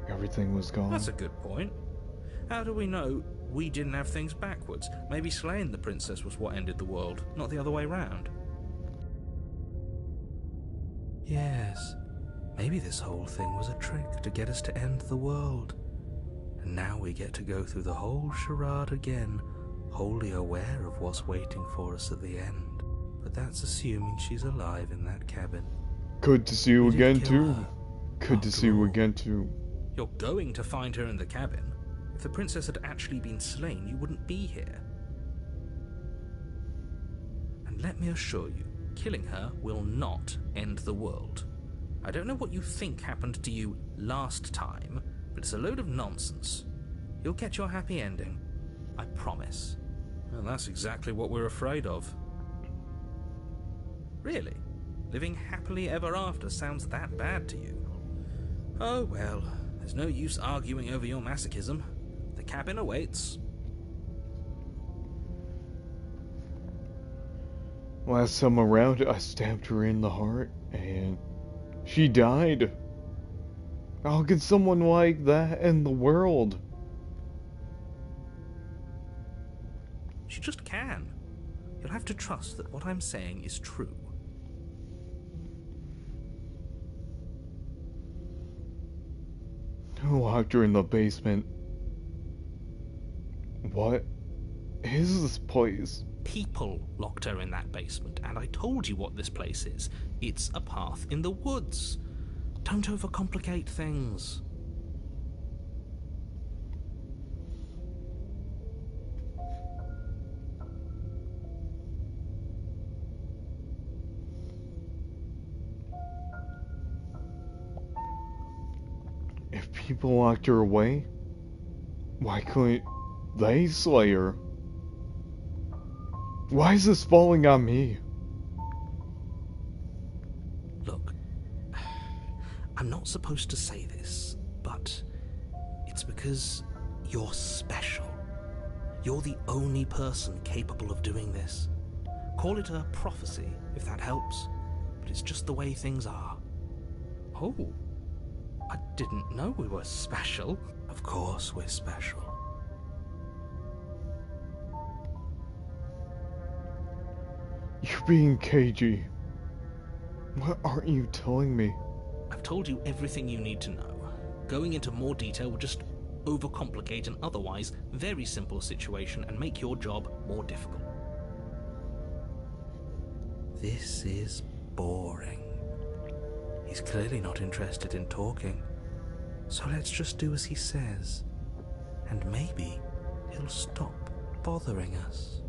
everything was gone. That's a good point. How do we know we didn't have things backwards? Maybe slaying the princess was what ended the world, not the other way round. Yes, maybe this whole thing was a trick to get us to end the world. And now we get to go through the whole charade again, wholly aware of what's waiting for us at the end. But that's assuming she's alive in that cabin. Good to see you We didn't again, kill too. her. Good to After see you all, again, too. You're going to find her in the cabin. If the princess had actually been slain, you wouldn't be here. And let me assure you, killing her will not end the world. I don't know what you think happened to you last time, but it's a load of nonsense. You'll get your happy ending. I promise. Well, that's exactly what we're afraid of. Really? Living happily ever after sounds that bad to you? Oh well, there's no use arguing over your masochism. The cabin awaits. Last time around, I stabbed her in the heart, and she died. How could someone like that end the world? She just can. You'll have to trust that what I'm saying is true. Who locked her in the basement? What is this place? People locked her in that basement, and I told you what this place is. It's a path in the woods. Don't overcomplicate things. If people locked her away, why couldn't they slay her? Why is this falling on me? Look, I'm not supposed to say this, but it's because you're special. You're the only person capable of doing this. Call it a prophecy, if that helps, but it's just the way things are. Oh, I didn't know we were special. Of course we're special. You're being cagey. What aren't you telling me? I've told you everything you need to know. Going into more detail would just overcomplicate an otherwise very simple situation and make your job more difficult. This is boring. He's clearly not interested in talking. So let's just do as he says. And maybe he'll stop bothering us.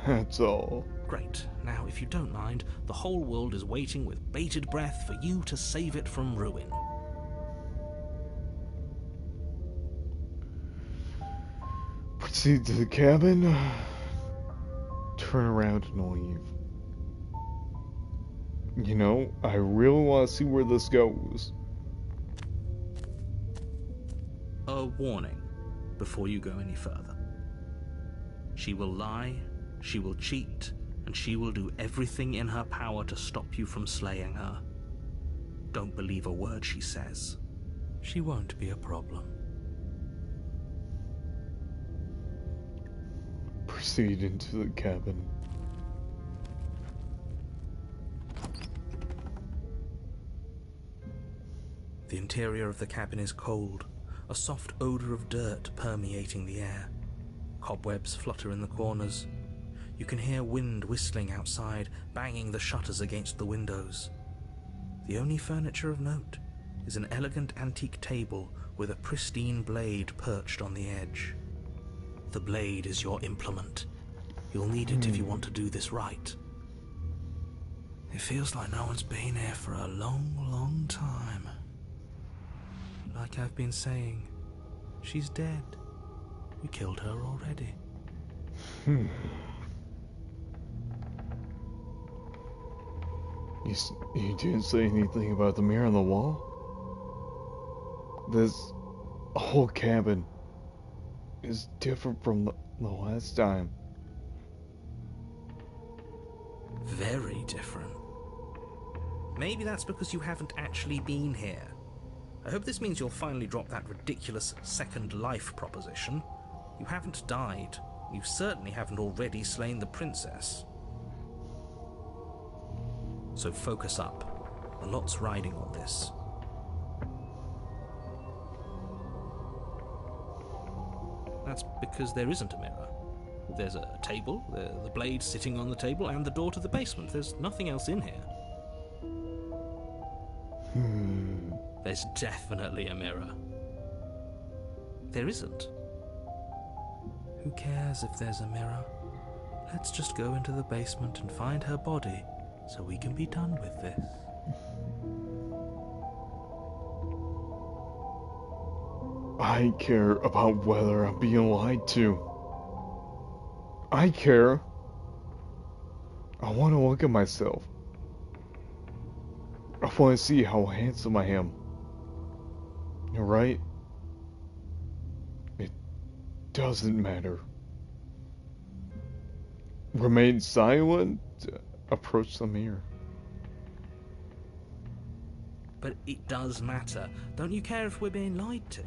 That's all. Great. Now, if you don't mind, the whole world is waiting with bated breath for you to save it from ruin. Proceed to the cabin. Turn around and leave. You know, I really want to see where this goes. A warning before you go any further. She will lie, she will cheat, and she will do everything in her power to stop you from slaying her. Don't believe a word she says. She won't be a problem. Proceed into the cabin. The interior of the cabin is cold, a soft odor of dirt permeating the air. Cobwebs flutter in the corners. You can hear wind whistling outside, banging the shutters against the windows. The only furniture of note is an elegant antique table with a pristine blade perched on the edge. The blade is your implement. You'll need it if you want to do this right. It feels like no one's been here for a long, long time. Like I've been saying, she's dead. We killed her already. You didn't say anything about the mirror on the wall? This whole cabin is different from the last time. Very different. Maybe that's because you haven't actually been here. I hope this means you'll finally drop that ridiculous second life proposition. You haven't died. You certainly haven't already slain the princess. So focus up. A lot's riding on this. That's because there isn't a mirror. There's a table, the blade sitting on the table, and the door to the basement. There's nothing else in here. There's definitely a mirror. There isn't. Who cares if there's a mirror? Let's just go into the basement and find her body so we can be done with this. I care about whether I'm being lied to. I care. I want to look at myself. I want to see how handsome I am. You're right. It doesn't matter. Remain silent. Approach the mirror. But it does matter. Don't you care if we're being lied to?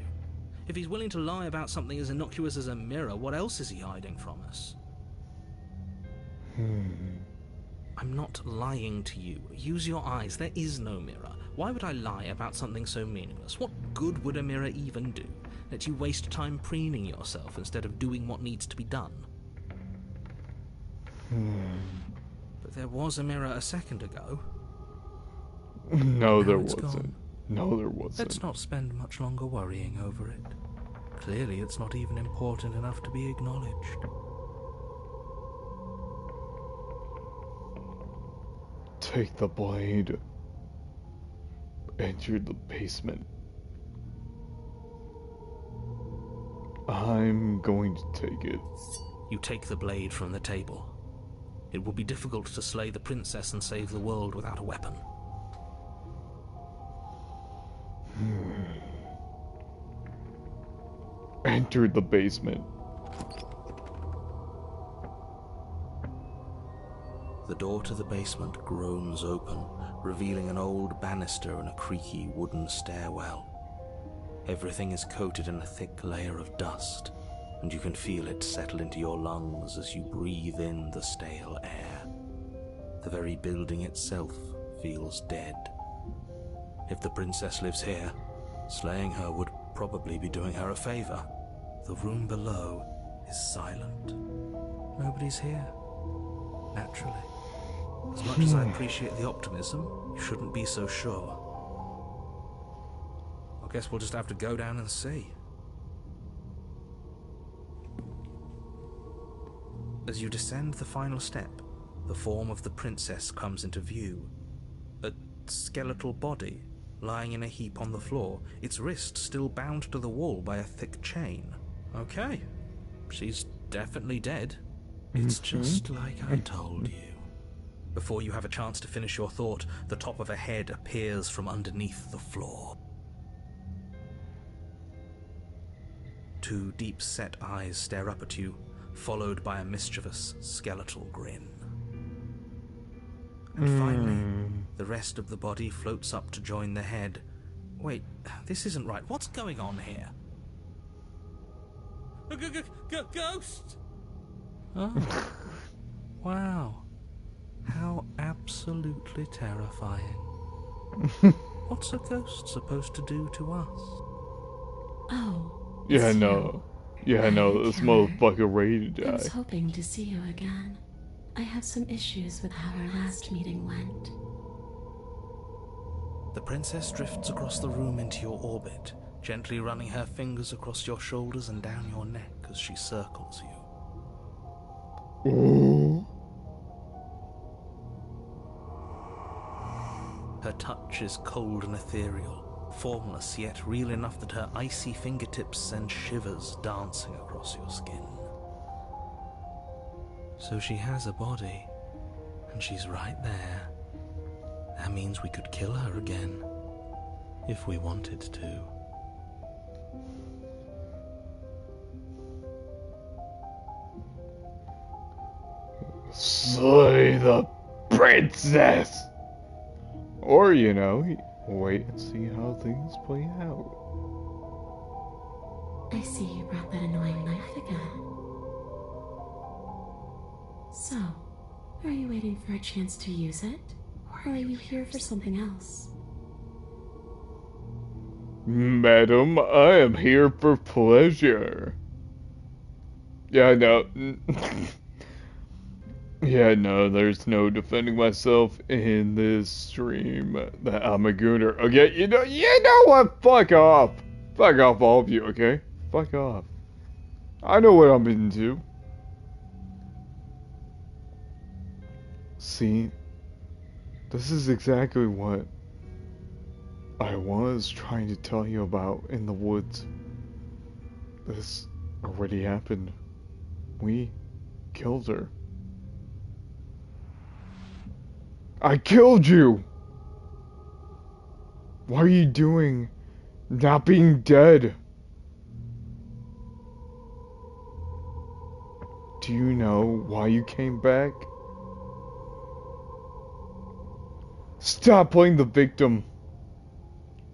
If he's willing to lie about something as innocuous as a mirror, what else is he hiding from us? I'm not lying to you. Use your eyes. There is no mirror. Why would I lie about something so meaningless? What good would a mirror even do? Let you waste time preening yourself instead of doing what needs to be done. But there was a mirror a second ago. No, there It's wasn't. gone. No, there wasn't. Let's not spend much longer worrying over it. Clearly, it's not even important enough to be acknowledged. Take the blade. Enter the basement. I'm going to take it. You take the blade from the table. It will be difficult to slay the princess and save the world without a weapon. Enter the basement. The door to the basement groans open, revealing an old banister and a creaky wooden stairwell. Everything is coated in a thick layer of dust, and you can feel it settle into your lungs as you breathe in the stale air. The very building itself feels dead. If the princess lives here, slaying her would probably be doing her a favor. The room below is silent. Nobody's here. Naturally. As much as I appreciate the optimism, you shouldn't be so sure. I guess we'll just have to go down and see. As you descend the final step, the form of the princess comes into view. A skeletal body, lying in a heap on the floor, its wrist still bound to the wall by a thick chain. Okay, she's definitely dead. It's just like I told you. Before you have a chance to finish your thought, the top of a head appears from underneath the floor. Two deep-set eyes stare up at you, followed by a mischievous skeletal grin. And finally, the rest of the body floats up to join the head. Wait, this isn't right. What's going on here? Ghost! Oh. Wow. How absolutely terrifying. What's a ghost supposed to do to us? Oh, Yeah, it's no. you. Yeah, no, this Killer. motherfucker ready to I was die. hoping to see you again. I have some issues with how our last meeting went. The princess drifts across the room into your orbit, gently running her fingers across your shoulders and down your neck as she circles you. Ooh. Her touch is cold and ethereal, formless yet real enough that her icy fingertips send shivers dancing across your skin. So she has a body, and she's right there. That means we could kill her again, if we wanted to. Slay the princess! Or, you know, wait and see how things play out. I see you brought that annoying knife again. So, are you waiting for a chance to use it? Or are you here for something else? Madam, I am here for pleasure. Yeah, no. Yeah, no, there's no defending myself in this stream that I'm a gooner. Okay, you know what? Fuck off. Fuck off, all of you, okay? Fuck off. I know what I'm into. See, this is exactly what I was trying to tell you about in the woods. This already happened. We killed her. I killed you! What are you doing? Not being dead? Do you know why you came back? Stop playing the victim.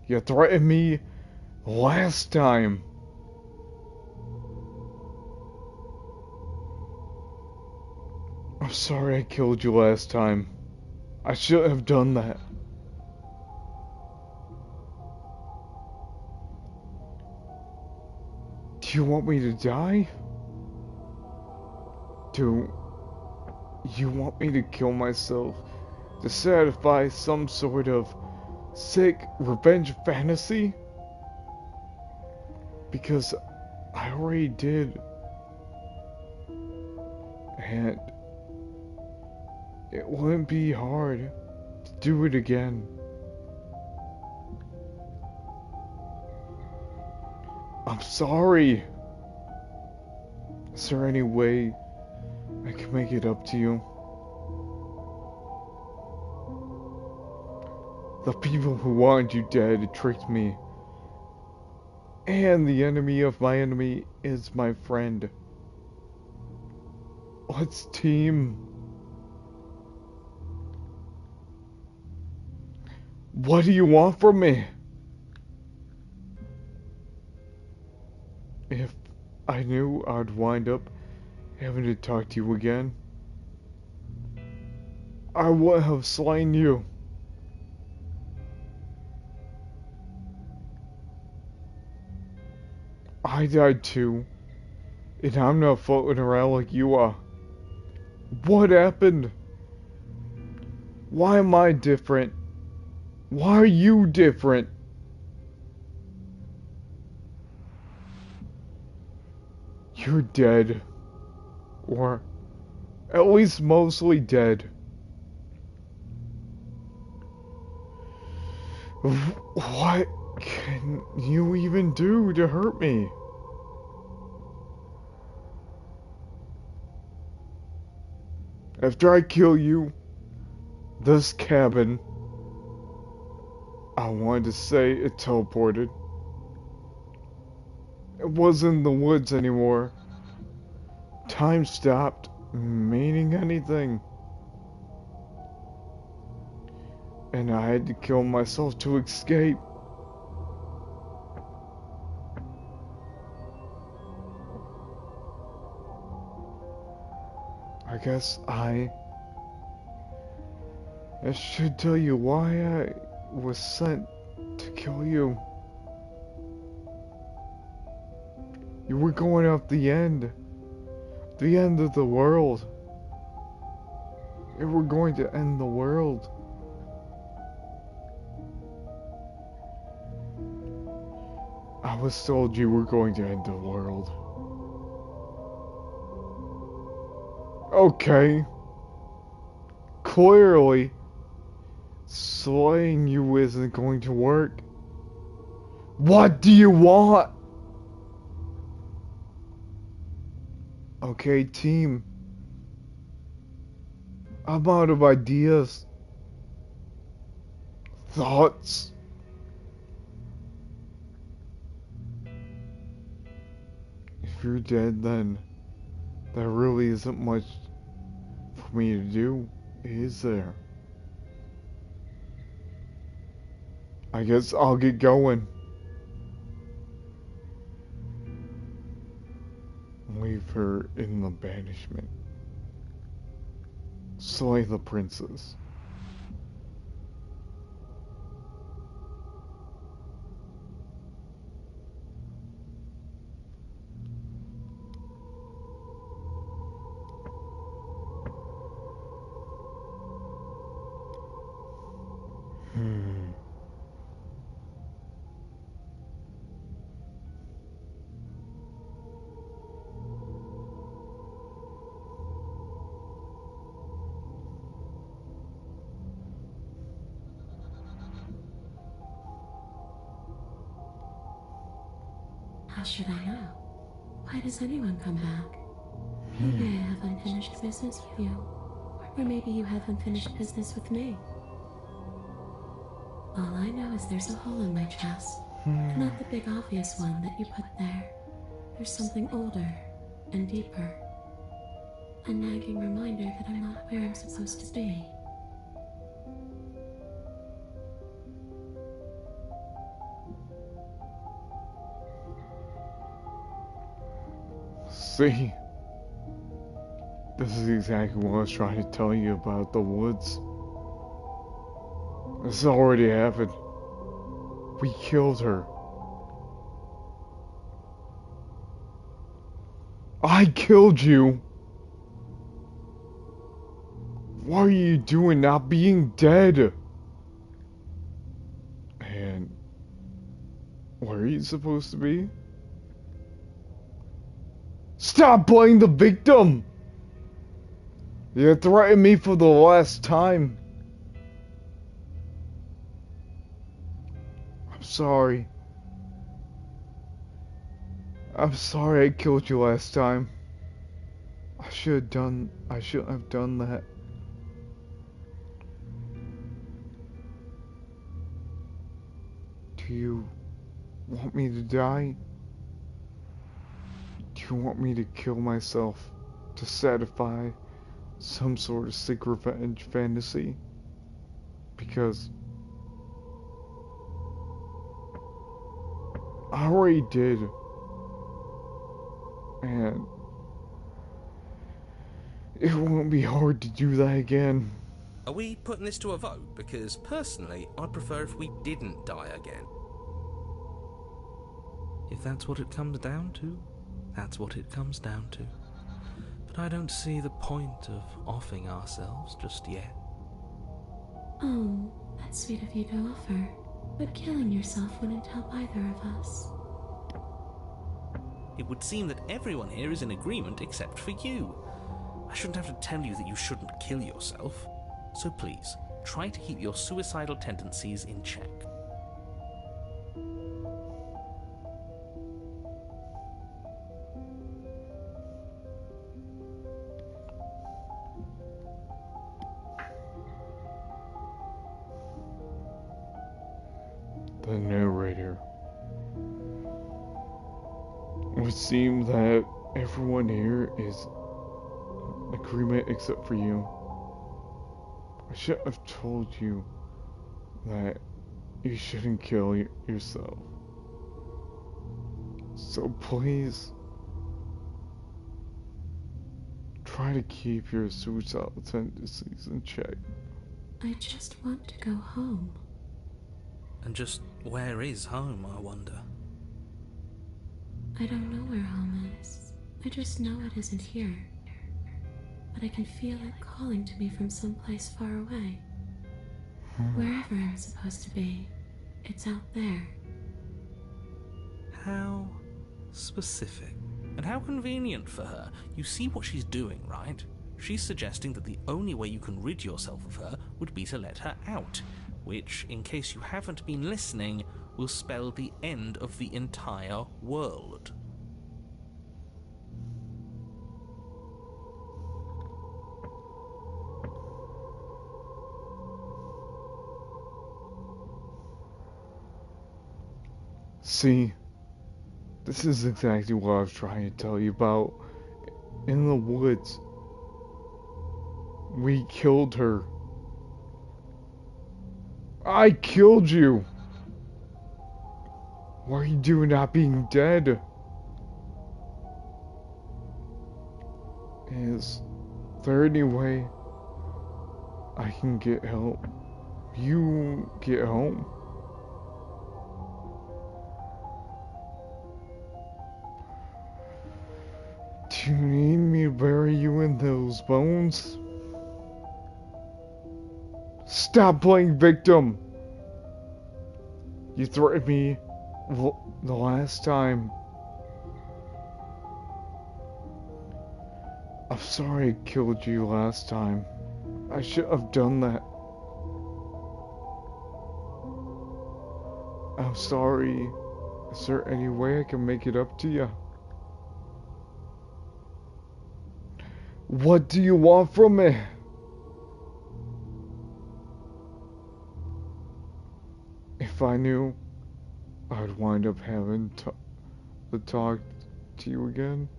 You threatened me last time. I'm sorry I killed you last time. I shouldn't have done that. Do you want me to die? Do you want me to kill myself to satisfy some sort of sick revenge fantasy? Because I already did. And it wouldn't be hard to do it again. I'm sorry. Is there any way I can make it up to you? The people who wanted you dead tricked me. And the enemy of my enemy is my friend. Let's team. What do you want from me? If I knew I'd wind up having to talk to you again, I would have slain you. I died too, and I'm not floating around like you are. What happened? Why am I different? Why are you different? You're dead. Or at least mostly dead. What can you even do to hurt me? After I kill you, this cabin, I wanted to say it teleported. It wasn't in the woods anymore. Time stopped meaning anything. And I had to kill myself to escape. I guess I should tell you why I was sent kill you. You were going out the end of the world. You were going to end the world. I was told you were going to end the world. Okay. Clearly, slaying you isn't going to work. What do you want? Okay, team. I'm out of ideas. Thoughts. If you're dead, then there really isn't much for me to do, is there? I guess I'll get going. Leave her in the banishment. Slay the princess. How should I know? Why does anyone come back? Maybe I have unfinished business with you. Or maybe you have unfinished business with me. All I know is there's a hole in my chest. And not the big obvious one that you put there. There's something older and deeper. A nagging reminder that I'm not where I'm supposed to be. See? This is exactly what I was trying to tell you about the woods. This already happened. We killed her. I killed you! What are you doing not being dead? And where are you supposed to be? Stop playing the victim! You threatened me for the last time. I'm sorry. I'm sorry I killed you last time. I shouldn't have done that. Do you want me to die? Do you want me to kill myself to satisfy some sort of sick revenge fantasy? Because I already did. And it won't be hard to do that again. Are we putting this to a vote? Because personally, I'd prefer if we didn't die again. If that's what it comes down to, that's what it comes down to. But I don't see the point of offing ourselves just yet. Oh, that's sweet of you to offer. But killing yourself wouldn't help either of us. It would seem that everyone here is in agreement except for you. I shouldn't have to tell you that you shouldn't kill yourself. So please, try to keep your suicidal tendencies in check. The narrator. It would seem that everyone here is in agreement except for you. I shouldn't have told you that you shouldn't kill yourself. So please, try to keep your suicidal tendencies in check. I just want to go home. And just where is home, I wonder? I don't know where home is. I just know it isn't here. But I can feel it calling to me from someplace far away. Wherever I'm supposed to be, it's out there. How specific. And how convenient for her. You see what she's doing, right? She's suggesting that the only way you can rid yourself of her would be to let her out, which, in case you haven't been listening, will spell the end of the entire world. See, this is exactly what I was trying to tell you about. In the woods, we killed her. I killed you! What are you doing not being dead? Is there any way I can get help? You get home? Do you need me to bury you in those bones? Stop playing victim! You threatened me the last time. I'm sorry I killed you last time. I should have done that. I'm sorry. Is there any way I can make it up to you? What do you want from me? If I knew, I'd wind up having to talk to you again,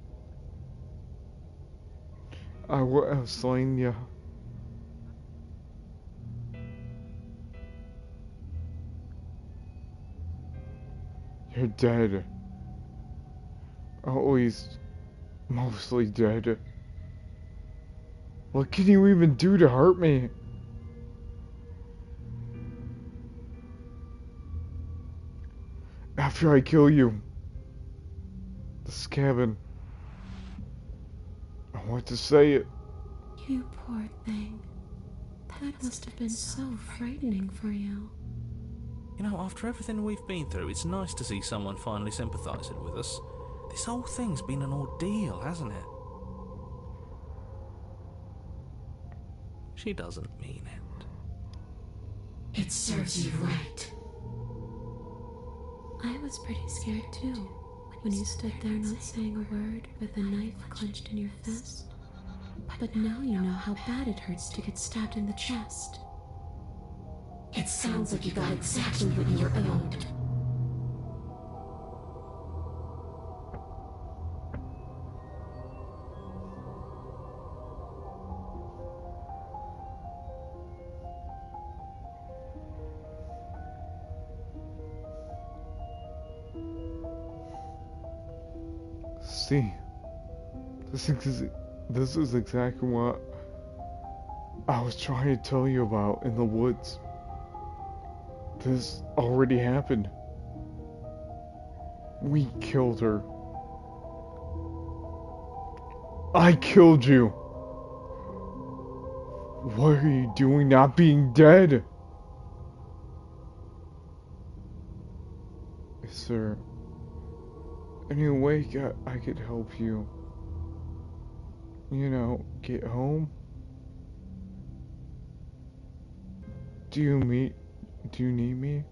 I would have slain you. You're dead. Always, mostly dead. What can you even do to hurt me? After I kill you, this cabin, I want to say it. You poor thing. That must have been so frightening for you. You know, after everything we've been through, it's nice to see someone finally sympathising with us. This whole thing's been an ordeal, hasn't it? She doesn't mean it. It serves you right. I was pretty scared too, when you stood there not saying a word with a knife clenched in your fist. But now you know how bad it hurts to get stabbed in the chest. It sounds like you got exactly what you were owed. See, this is exactly what I was trying to tell you about in the woods. This already happened. We killed her. I killed you. What are you doing not being dead? Is there any way I could help you? You know, get home? Do you need me?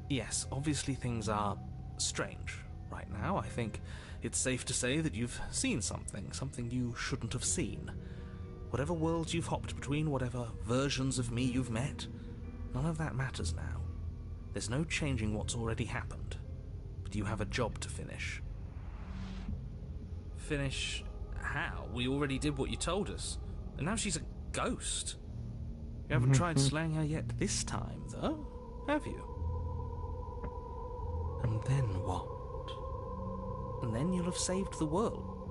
Yes, obviously things are strange right now. I think it's safe to say that you've seen something you shouldn't have seen. Whatever worlds you've hopped between, whatever versions of me you've met, none of that matters now. There's no changing what's already happened. But you have a job to finish. Finish how? We already did what you told us. And now she's a ghost. You haven't tried slaying her yet this time, though, have you? And then what? And then you'll have saved the world.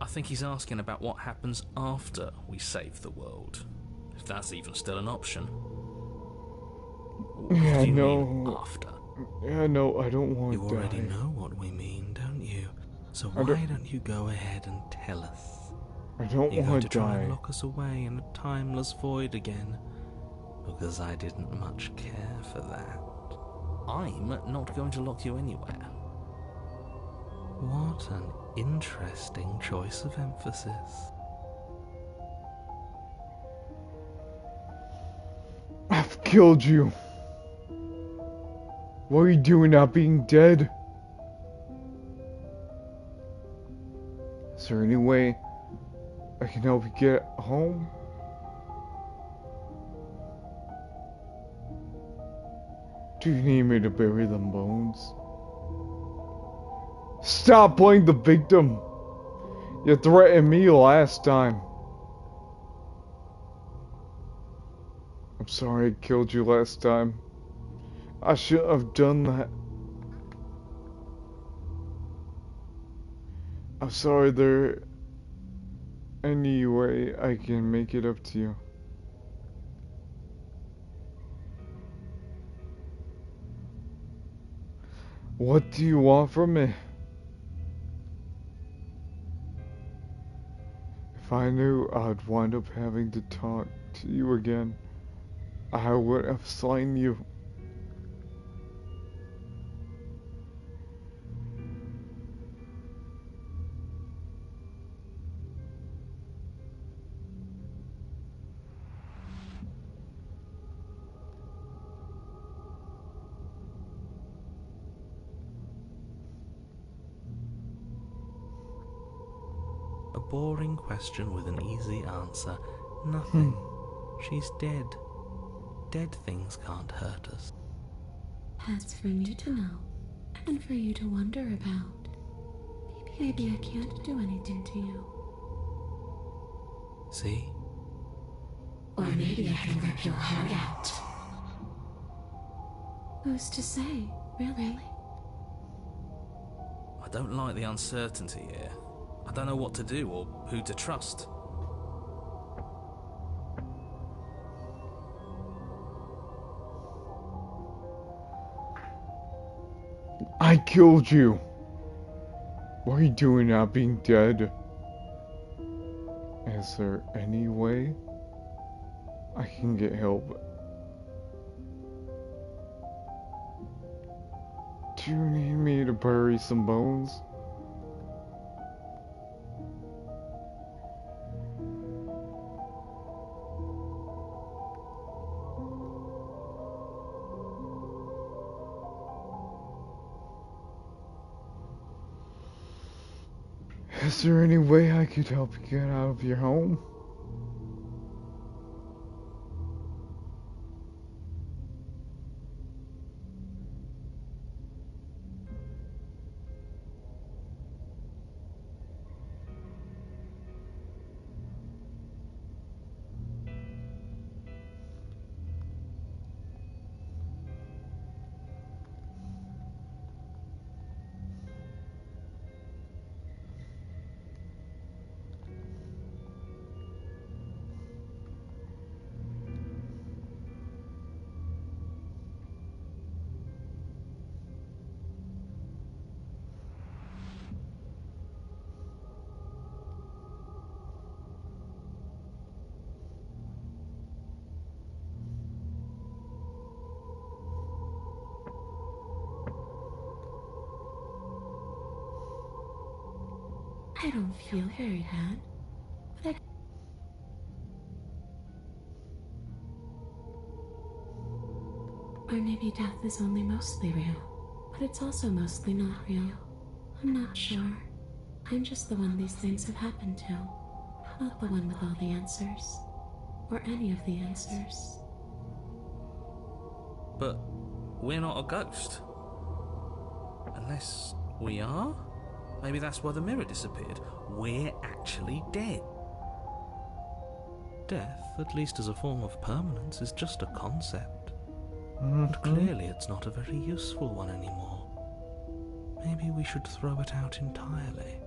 think he's asking about what happens after we save the world. If that's even still an option. What Yeah, do you no. mean, after? Yeah, no, I don't want to You already die. know what we mean, don't you? So why don't you go ahead and tell us? I don't You're going want to to try die. and lock us away in a timeless void again? Because I didn't much care for that. I'm not going to lock you anywhere. What an interesting choice of emphasis. I've killed you. What are you doing not being dead? Is there any way I can help you get home? Do you need me to bury them bones? Stop playing the victim! You threatened me last time. I'm sorry I killed you last time. I shouldn't have done that. I'm sorry, there any way I can make it up to you? What do you want from me? If I knew I'd wind up having to talk to you again, I would have slain you. A boring question with an easy answer. Nothing. She's dead. Dead things can't hurt us. That's for me to know, and for you to wonder about. Maybe I can't do anything to you. See? Or maybe I can rip your heart out. Who's to say, really? I don't like the uncertainty here. I don't know what to do or who to trust. I killed you. What are you doing not being dead? Is there any way I can get help? Do you need me to bury some bones? Is there any way I could help you get out of your home? I don't feel very bad, but or maybe death is only mostly real, but it's also mostly not real. I'm not sure. I'm just the one these things have happened to, not the one with all the answers, or any of the answers. But we're not a ghost. Unless we are? Maybe that's why the mirror disappeared. We're actually dead. Death, at least as a form of permanence, is just a concept. And clearly it's not a very useful one anymore. Maybe we should throw it out entirely.